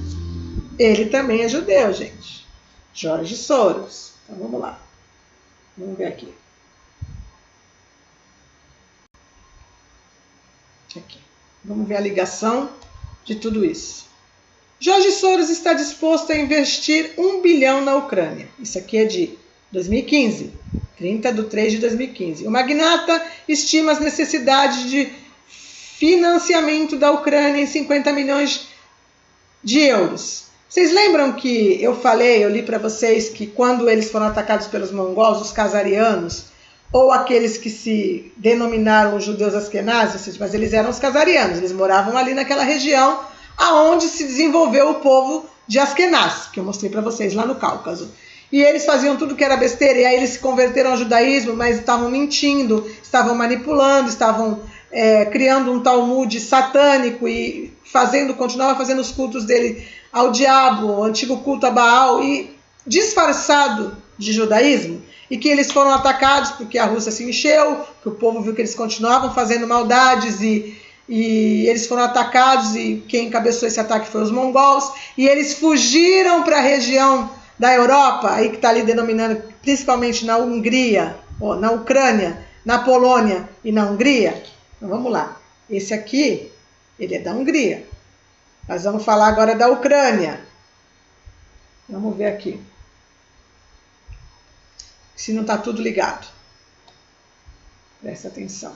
ele também é judeu, gente. Jorge Soros. Então vamos lá. Vamos ver aqui. Aqui. Vamos ver a ligação de tudo isso. Jorge Soros está disposto a investir 1 bilhão na Ucrânia. Isso aqui é de 2015, 30/3/2015. O magnata estima as necessidades de financiamento da Ucrânia em 50 milhões de euros. Vocês lembram que eu li para vocês que quando eles foram atacados pelos mongóis, os casarianos, ou aqueles que se denominaram judeus askenazes, mas eles eram os casarianos, eles moravam ali naquela região aonde se desenvolveu o povo de Askenaz, que eu mostrei para vocês lá no Cáucaso. E eles faziam tudo que era besteira, e aí eles se converteram ao judaísmo, mas estavam mentindo, estavam manipulando, estavam criando um Talmud satânico e continuava fazendo os cultos dele ao diabo, o antigo culto a Baal, e disfarçado de judaísmo, e que eles foram atacados porque a Rússia se encheu, que o povo viu que eles continuavam fazendo maldades e e eles foram atacados, e quem encabeçou esse ataque foi os mongols, e eles fugiram para a região da Europa, aí que está ali denominando principalmente na Hungria, ou na Ucrânia, na Polônia e na Hungria. Então vamos lá, esse aqui, ele é da Hungria. Nós vamos falar agora da Ucrânia. Vamos ver aqui, se não está tudo ligado. Presta atenção.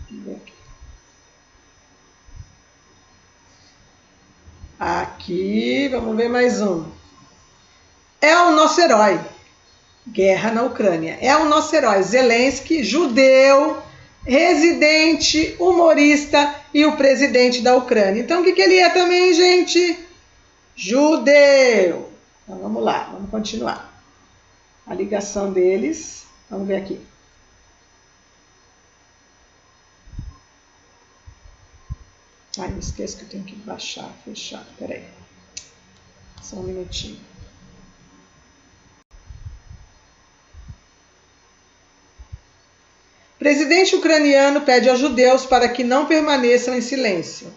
Vamos ver aqui. Aqui, vamos ver mais um. É o nosso herói. Guerra na Ucrânia. É o nosso herói. Zelensky, judeu, residente, humorista e o presidente da Ucrânia. Então, o que ele é também, gente? Judeu. Então, vamos lá, vamos continuar. A ligação deles. Vamos ver aqui. Ai, não esqueço que eu tenho que baixar, fechar. Peraí. Só um minutinho. Presidente ucraniano pede aos judeus para que não permaneçam em silêncio.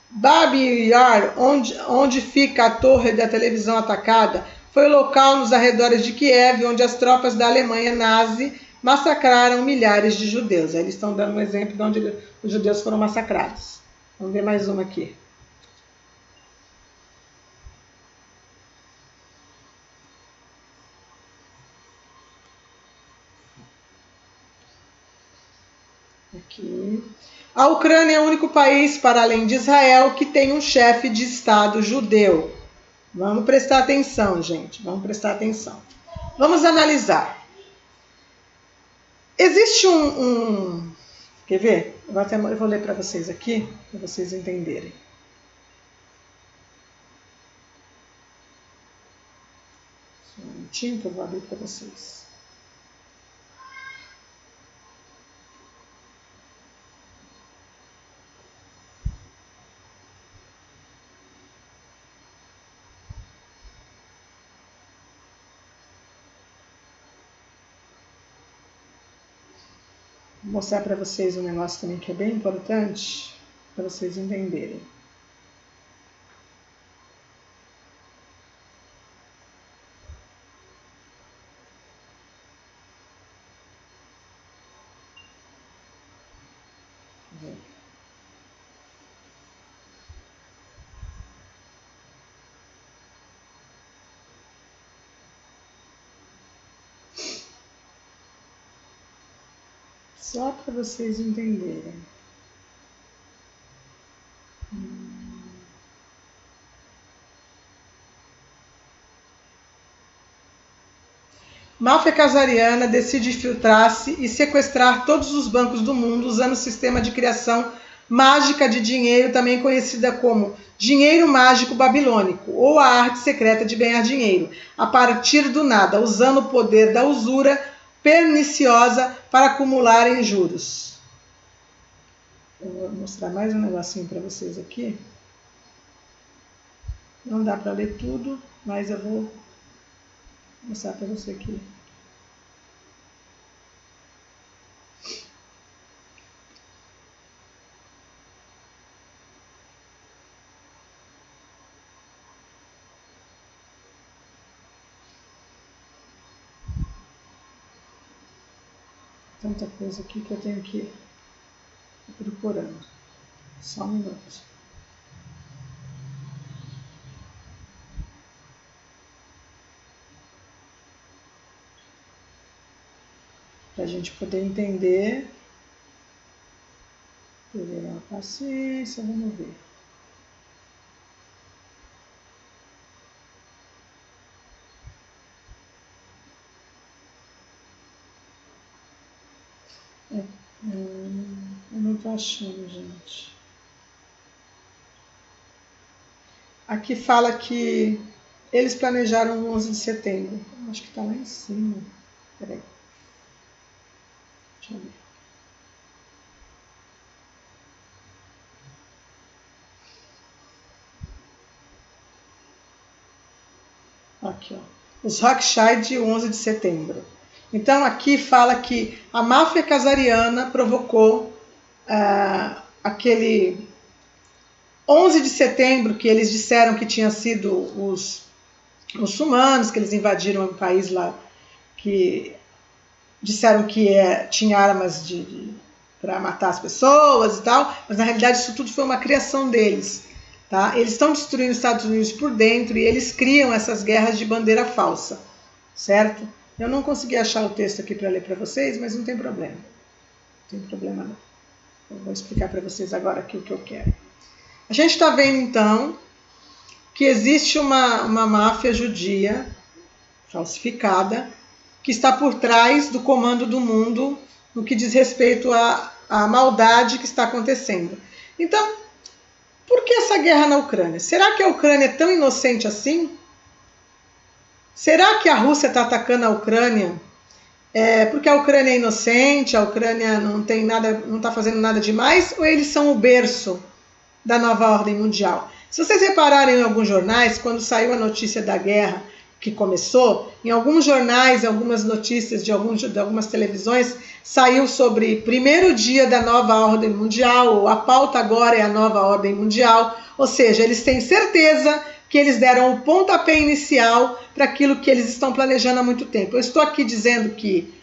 Babi Yar, onde fica a torre da televisão atacada, foi o local nos arredores de Kiev onde as tropas da Alemanha nazi massacraram milhares de judeus. Aí eles estão dando um exemplo de onde os judeus foram massacrados. Vamos ver mais uma aqui. Aqui. A Ucrânia é o único país, para além de Israel, que tem um chefe de Estado judeu. Vamos prestar atenção, gente. Vamos prestar atenção. Vamos analisar. Existe Quer ver? Eu vou ler para vocês aqui, para vocês entenderem. Só um minutinho que eu vou abrir para vocês. Vou mostrar para vocês um negócio também que é bem importante, para vocês entenderem. Só para vocês entenderem. Máfia casariana decide infiltrar-se e sequestrar todos os bancos do mundo usando o sistema de criação mágica de dinheiro, também conhecida como dinheiro mágico babilônico, ou a arte secreta de ganhar dinheiro, a partir do nada, usando o poder da usura perniciosa para acumular em juros. Eu vou mostrar mais um negocinho para vocês aqui. Não dá para ler tudo, mas eu vou mostrar para você aqui. Tanta coisa aqui que eu tenho que ir procurando. Só um minuto. Para a gente poder entender. Perderam a paciência, vamos ver. Eu não estou achando, gente. Aqui fala que eles planejaram o 11 de setembro. Acho que está lá em cima. Peraí. Deixa eu ver. Aqui, ó. Os Rothschild, 11 de setembro. Então aqui fala que a máfia casariana provocou aquele 11 de setembro, que eles disseram que tinha sido os muçulmanos, que eles invadiram um país lá, que disseram que tinha armas para matar as pessoas e tal, mas na realidade isso tudo foi uma criação deles. Tá? Eles estão destruindo os Estados Unidos por dentro e eles criam essas guerras de bandeira falsa, certo? Eu não consegui achar o texto aqui para ler para vocês, mas não tem problema. Não tem problema não. Eu vou explicar para vocês agora aqui o que eu quero. A gente está vendo então que existe uma máfia judia falsificada que está por trás do comando do mundo no que diz respeito à maldade que está acontecendo. Então, por que essa guerra na Ucrânia? Será que a Ucrânia é tão inocente assim? Será que a Rússia está atacando a Ucrânia porque a Ucrânia é inocente, a Ucrânia não está fazendo nada demais, ou eles são o berço da nova ordem mundial? Se vocês repararem em alguns jornais, quando saiu a notícia da guerra que começou, em alguns jornais, algumas notícias de algumas televisões, saiu sobre primeiro dia da nova ordem mundial, ou a pauta agora é a nova ordem mundial, ou seja, eles têm certeza que eles deram o pontapé inicial para aquilo que eles estão planejando há muito tempo. Eu estou aqui dizendo que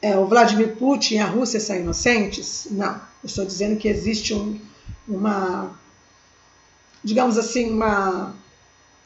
o Vladimir Putin e a Rússia são inocentes? Não. Eu estou dizendo que existe digamos assim, uma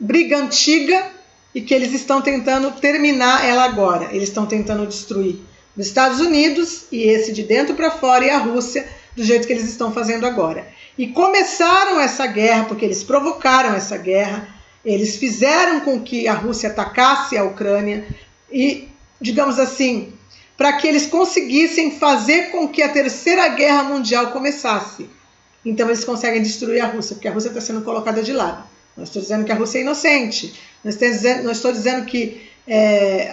briga antiga e que eles estão tentando terminar ela agora. Eles estão tentando destruir os Estados Unidos, e esse de dentro para fora, e a Rússia, do jeito que eles estão fazendo agora. E começaram essa guerra, porque eles provocaram essa guerra, eles fizeram com que a Rússia atacasse a Ucrânia, e, digamos assim, para que eles conseguissem fazer com que a Terceira Guerra Mundial começasse. Então eles conseguem destruir a Rússia, porque a Rússia está sendo colocada de lado. Não estou dizendo que a Rússia é inocente, não estou dizendo que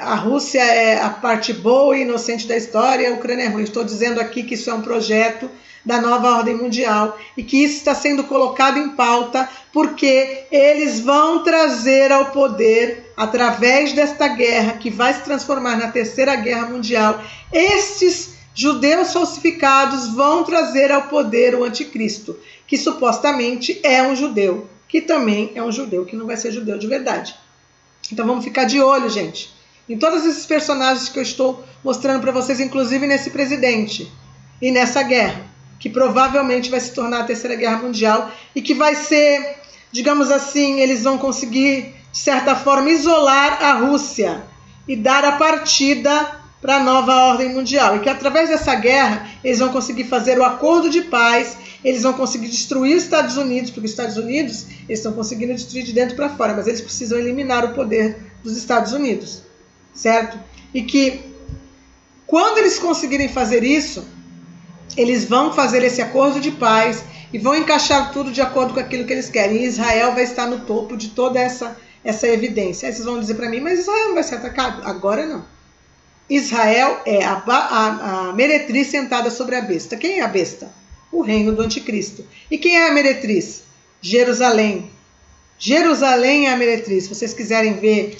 a Rússia é a parte boa e inocente da história, a Ucrânia é ruim. Estou dizendo aqui que isso é um projeto da nova ordem mundial e que isso está sendo colocado em pauta porque eles vão trazer ao poder, através desta guerra que vai se transformar na Terceira Guerra Mundial, estes judeus falsificados vão trazer ao poder o anticristo, que supostamente é um judeu, que também é um judeu que não vai ser judeu de verdade. Então vamos ficar de olho, gente, em todos esses personagens que eu estou mostrando para vocês, inclusive nesse presidente e nessa guerra, que provavelmente vai se tornar a Terceira Guerra Mundial e que vai ser, digamos assim, eles vão conseguir, de certa forma, isolar a Rússia e dar a partida para a nova ordem mundial. E que através dessa guerra eles vão conseguir fazer o acordo de paz, eles vão conseguir destruir os Estados Unidos, porque os Estados Unidos eles estão conseguindo destruir de dentro para fora, mas eles precisam eliminar o poder dos Estados Unidos, certo? E que quando eles conseguirem fazer isso, eles vão fazer esse acordo de paz e vão encaixar tudo de acordo com aquilo que eles querem. E Israel vai estar no topo de toda essa evidência. Aí vocês vão dizer para mim, mas Israel não vai ser atacado? Agora não. Israel é a meretriz sentada sobre a besta. Quem é a besta? O reino do anticristo. E quem é a meretriz? Jerusalém. Jerusalém é a meretriz. Se vocês quiserem ver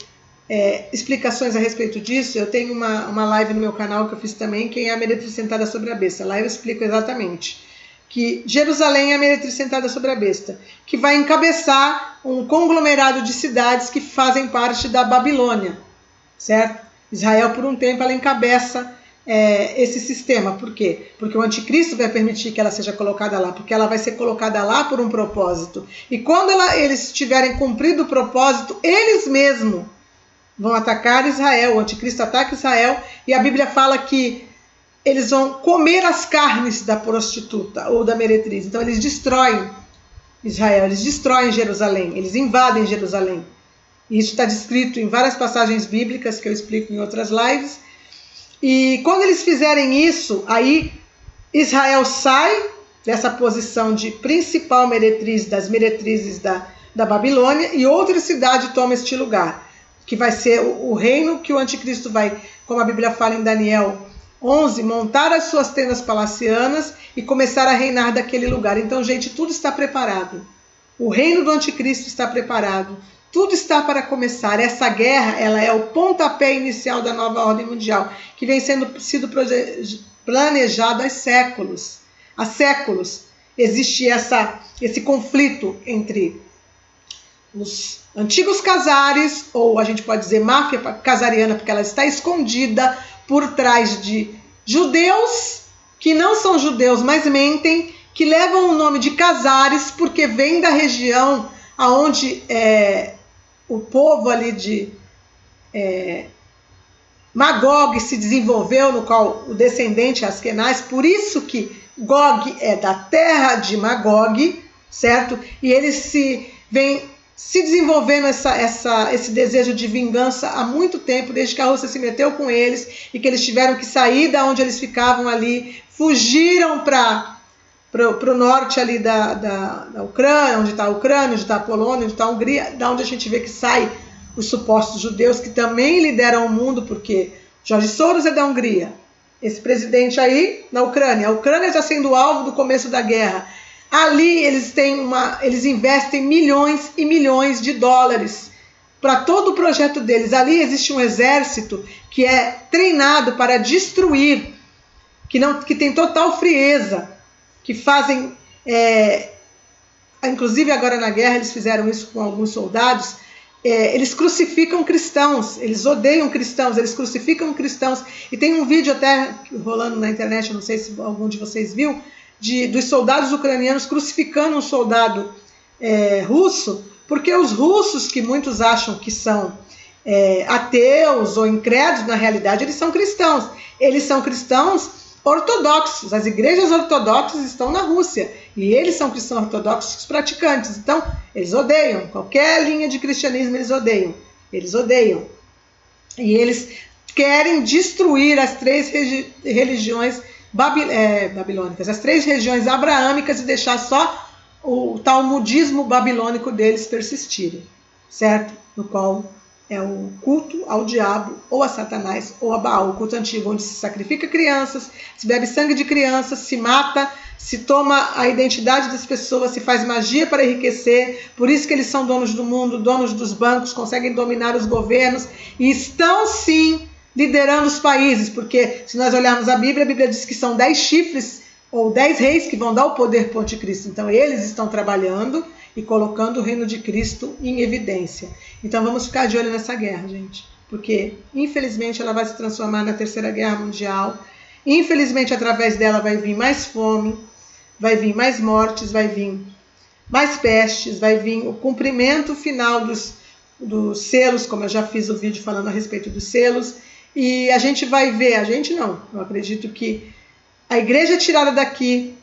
explicações a respeito disso, eu tenho uma live no meu canal que eu fiz também, quem é a meretriz sentada sobre a besta. Lá eu explico exatamente que Jerusalém é a meretriz sentada sobre a besta, que vai encabeçar um conglomerado de cidades que fazem parte da Babilônia, certo? Israel, por um tempo, ela encabeça esse sistema. Por quê? Porque o anticristo vai permitir que ela seja colocada lá, porque ela vai ser colocada lá por um propósito. E quando eles tiverem cumprido o propósito, eles mesmos vão atacar Israel, o anticristo ataca Israel, e a Bíblia fala que eles vão comer as carnes da prostituta ou da meretriz. Então eles destroem Israel, eles destroem Jerusalém, eles invadem Jerusalém. E isso está descrito em várias passagens bíblicas que eu explico em outras lives. E quando eles fizerem isso, aí Israel sai dessa posição de principal meretriz das meretrizes da Babilônia e outra cidade toma este lugar, que vai ser o reino que o anticristo vai, como a Bíblia fala em Daniel 11, montar as suas tendas palacianas e começar a reinar daquele lugar. Então, gente, tudo está preparado. O reino do anticristo está preparado. tudo está para começar. Essa guerra, ela é o pontapé inicial da nova ordem mundial, que vem sido planejado há séculos. Há séculos existe esse conflito entre os antigos casares, ou a gente pode dizer máfia casariana, porque ela está escondida por trás de judeus que não são judeus, mas mentem, que levam o nome de casares porque vem da região aonde o povo ali de Magog se desenvolveu, no qual o descendente é Askenaz, por isso que Gog é da terra de Magog, certo? E eles vêm se desenvolvendo esse desejo de vingança há muito tempo, desde que a Rússia se meteu com eles e que eles tiveram que sair da onde eles ficavam ali, fugiram para o norte ali da Ucrânia, onde está a Ucrânia, onde está a Polônia, onde está a Hungria, da onde a gente vê que sai os supostos judeus, que também lideram o mundo, porque Jorge Soros é da Hungria, esse presidente aí na Ucrânia, a Ucrânia está sendo alvo do começo da guerra. Ali eles investem milhões e milhões de dólares para todo o projeto deles. Ali existe um exército que é treinado para destruir, que tem total frieza, que fazem, inclusive agora na guerra eles fizeram isso com alguns soldados, eles crucificam cristãos, eles odeiam cristãos, eles crucificam cristãos. E tem um vídeo até rolando na internet, eu não sei se algum de vocês viu, dos soldados ucranianos crucificando um soldado russo, porque os russos, que muitos acham que são ateus ou incrédulos, na realidade eles são cristãos. Eles são cristãos ortodoxos, as igrejas ortodoxas estão na Rússia, e eles são cristãos ortodoxos praticantes, então eles odeiam, qualquer linha de cristianismo eles odeiam, e eles querem destruir as 3 religiões babilônicas, as 3 regiões abraâmicas, e deixar só o talmudismo babilônico deles persistirem, certo? No qual é o culto ao diabo, ou a Satanás, ou a Baal, o culto antigo, onde se sacrifica crianças, se bebe sangue de crianças, se mata, se toma a identidade das pessoas, se faz magia para enriquecer. Por isso que eles são donos do mundo, donos dos bancos, conseguem dominar os governos, e estão sim liderando os países, porque se nós olharmos a Bíblia diz que são 10 chifres, ou 10 reis que vão dar o poder para o anticristo. Então eles estão trabalhando e colocando o reino de Cristo em evidência. Então vamos ficar de olho nessa guerra, gente, porque infelizmente ela vai se transformar na Terceira Guerra Mundial. Infelizmente através dela vai vir mais fome, vai vir mais mortes, vai vir mais pestes, vai vir o cumprimento final dos selos, como eu já fiz o vídeo falando a respeito dos selos, e a gente vai ver, eu acredito que a igreja tirada daqui,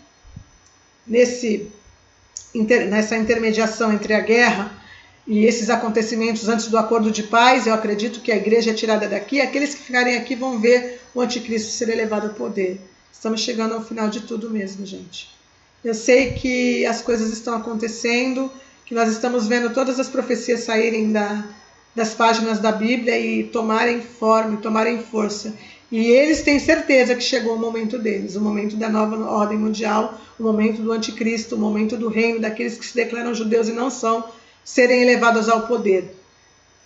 nessa intermediação entre a guerra e esses acontecimentos antes do acordo de paz, eu acredito que a igreja é tirada daqui, aqueles que ficarem aqui vão ver o anticristo ser elevado ao poder. Estamos chegando ao final de tudo mesmo, gente. Eu sei que as coisas estão acontecendo, que nós estamos vendo todas as profecias saírem das páginas da Bíblia e tomarem forma, e tomarem força. E eles têm certeza que chegou o momento deles, o momento da nova ordem mundial, o momento do anticristo, o momento do reino, daqueles que se declaram judeus e não são, serem elevados ao poder.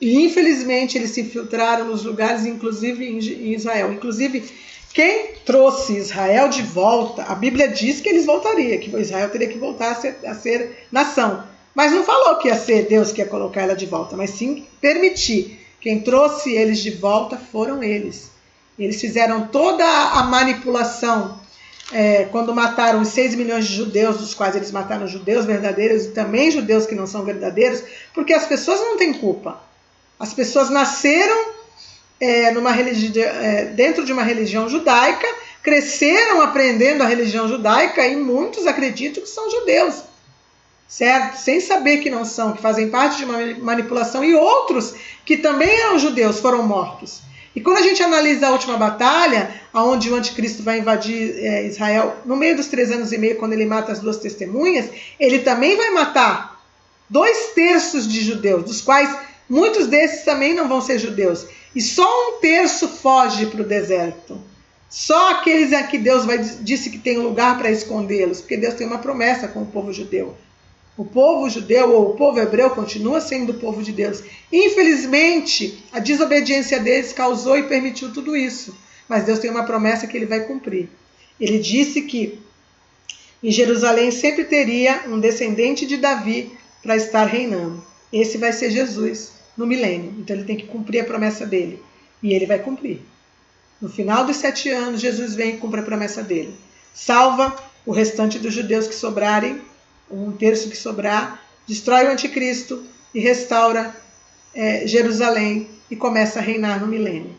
E infelizmente eles se infiltraram nos lugares, inclusive em Israel. Inclusive, quem trouxe Israel de volta, a Bíblia diz que eles voltariam, que Israel teria que voltar a ser nação. Mas não falou que ia ser Deus que ia colocar ela de volta, mas sim permitir. Quem trouxe eles de volta foram eles. Eles fizeram toda a manipulação quando mataram os 6 milhões de judeus, dos quais eles mataram judeus verdadeiros e também judeus que não são verdadeiros, porque as pessoas não têm culpa. As pessoas nasceram dentro de uma religião judaica, cresceram aprendendo a religião judaica e muitos acreditam que são judeus, certo? Sem saber que não são, que fazem parte de uma manipulação, e outros que também eram judeus foram mortos. E quando a gente analisa a última batalha, onde o anticristo vai invadir Israel, no meio dos 3 anos e meio, quando ele mata as 2 testemunhas, ele também vai matar 2/3 de judeus, dos quais muitos desses também não vão ser judeus. E só 1/3 foge para o deserto. Só aqueles a que Deus disse que tem um lugar para escondê-los, porque Deus tem uma promessa com o povo judeu. O povo judeu ou o povo hebreu continua sendo o povo de Deus. Infelizmente, a desobediência deles causou e permitiu tudo isso. Mas Deus tem uma promessa que ele vai cumprir. Ele disse que em Jerusalém sempre teria um descendente de Davi para estar reinando. Esse vai ser Jesus no milênio. Então ele tem que cumprir a promessa dele. E ele vai cumprir. No final dos 7 anos, Jesus vem e cumpre a promessa dele. Salva o restante dos judeus que sobrarem, um terço que sobrar, destrói o anticristo e restaura Jerusalém e começa a reinar no milênio.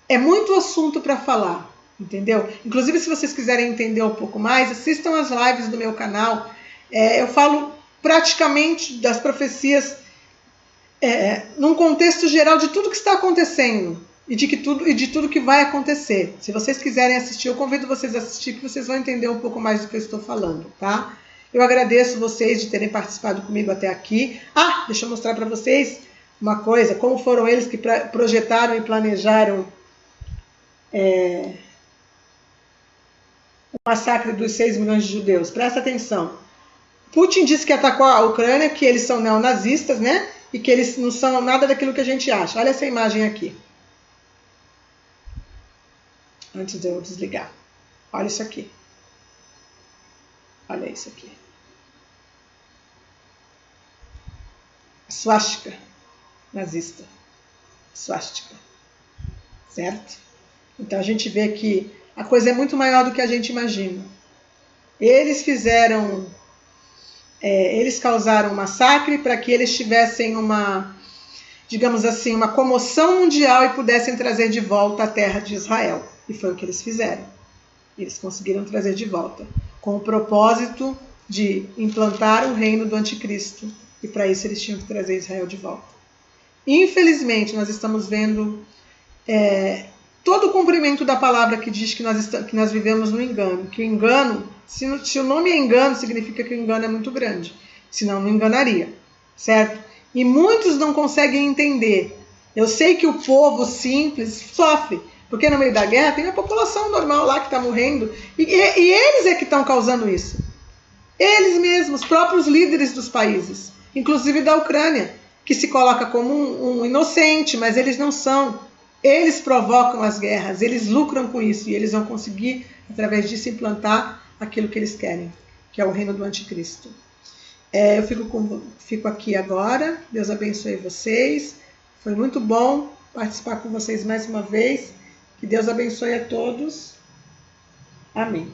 É muito assunto para falar, entendeu? Inclusive, se vocês quiserem entender um pouco mais, assistam as lives do meu canal. Eu falo praticamente das profecias num contexto geral de tudo que está acontecendo e de tudo que vai acontecer. Se vocês quiserem assistir, eu convido vocês a assistir, que vocês vão entender um pouco mais do que eu estou falando, tá? Eu agradeço vocês de terem participado comigo até aqui. Deixa eu mostrar para vocês uma coisa, como foram eles que projetaram e planejaram o massacre dos 6 milhões de judeus. Presta atenção. Putin disse que atacou a Ucrânia, que eles são neonazistas, né? E que eles não são nada daquilo que a gente acha. Olha essa imagem aqui. Antes de eu desligar. Olha isso aqui. Olha isso aqui. Swastika nazista. Swastika. Certo? Então a gente vê que a coisa é muito maior do que a gente imagina. Eles causaram um massacre para que eles tivessem digamos assim, uma comoção mundial e pudessem trazer de volta a terra de Israel. E foi o que eles fizeram. Eles conseguiram trazer de volta, com o propósito de implantar o reino do anticristo. E para isso eles tinham que trazer Israel de volta. Infelizmente, nós estamos vendo todo o cumprimento da palavra que diz que nós vivemos no engano. Que o engano, se o nome é engano, significa que o engano é muito grande. Senão não enganaria, certo? E muitos não conseguem entender. Eu sei que o povo simples sofre, porque no meio da guerra tem a população normal lá que está morrendo. E eles é que estão causando isso. Eles mesmos, os próprios líderes dos países, inclusive da Ucrânia, que se coloca como um inocente, mas eles não são. Eles provocam as guerras, eles lucram com isso e eles vão conseguir, através disso, implantar aquilo que eles querem, que é o reino do anticristo. Eu fico aqui agora. Deus abençoe vocês. Foi muito bom participar com vocês mais uma vez. Que Deus abençoe a todos. Amém.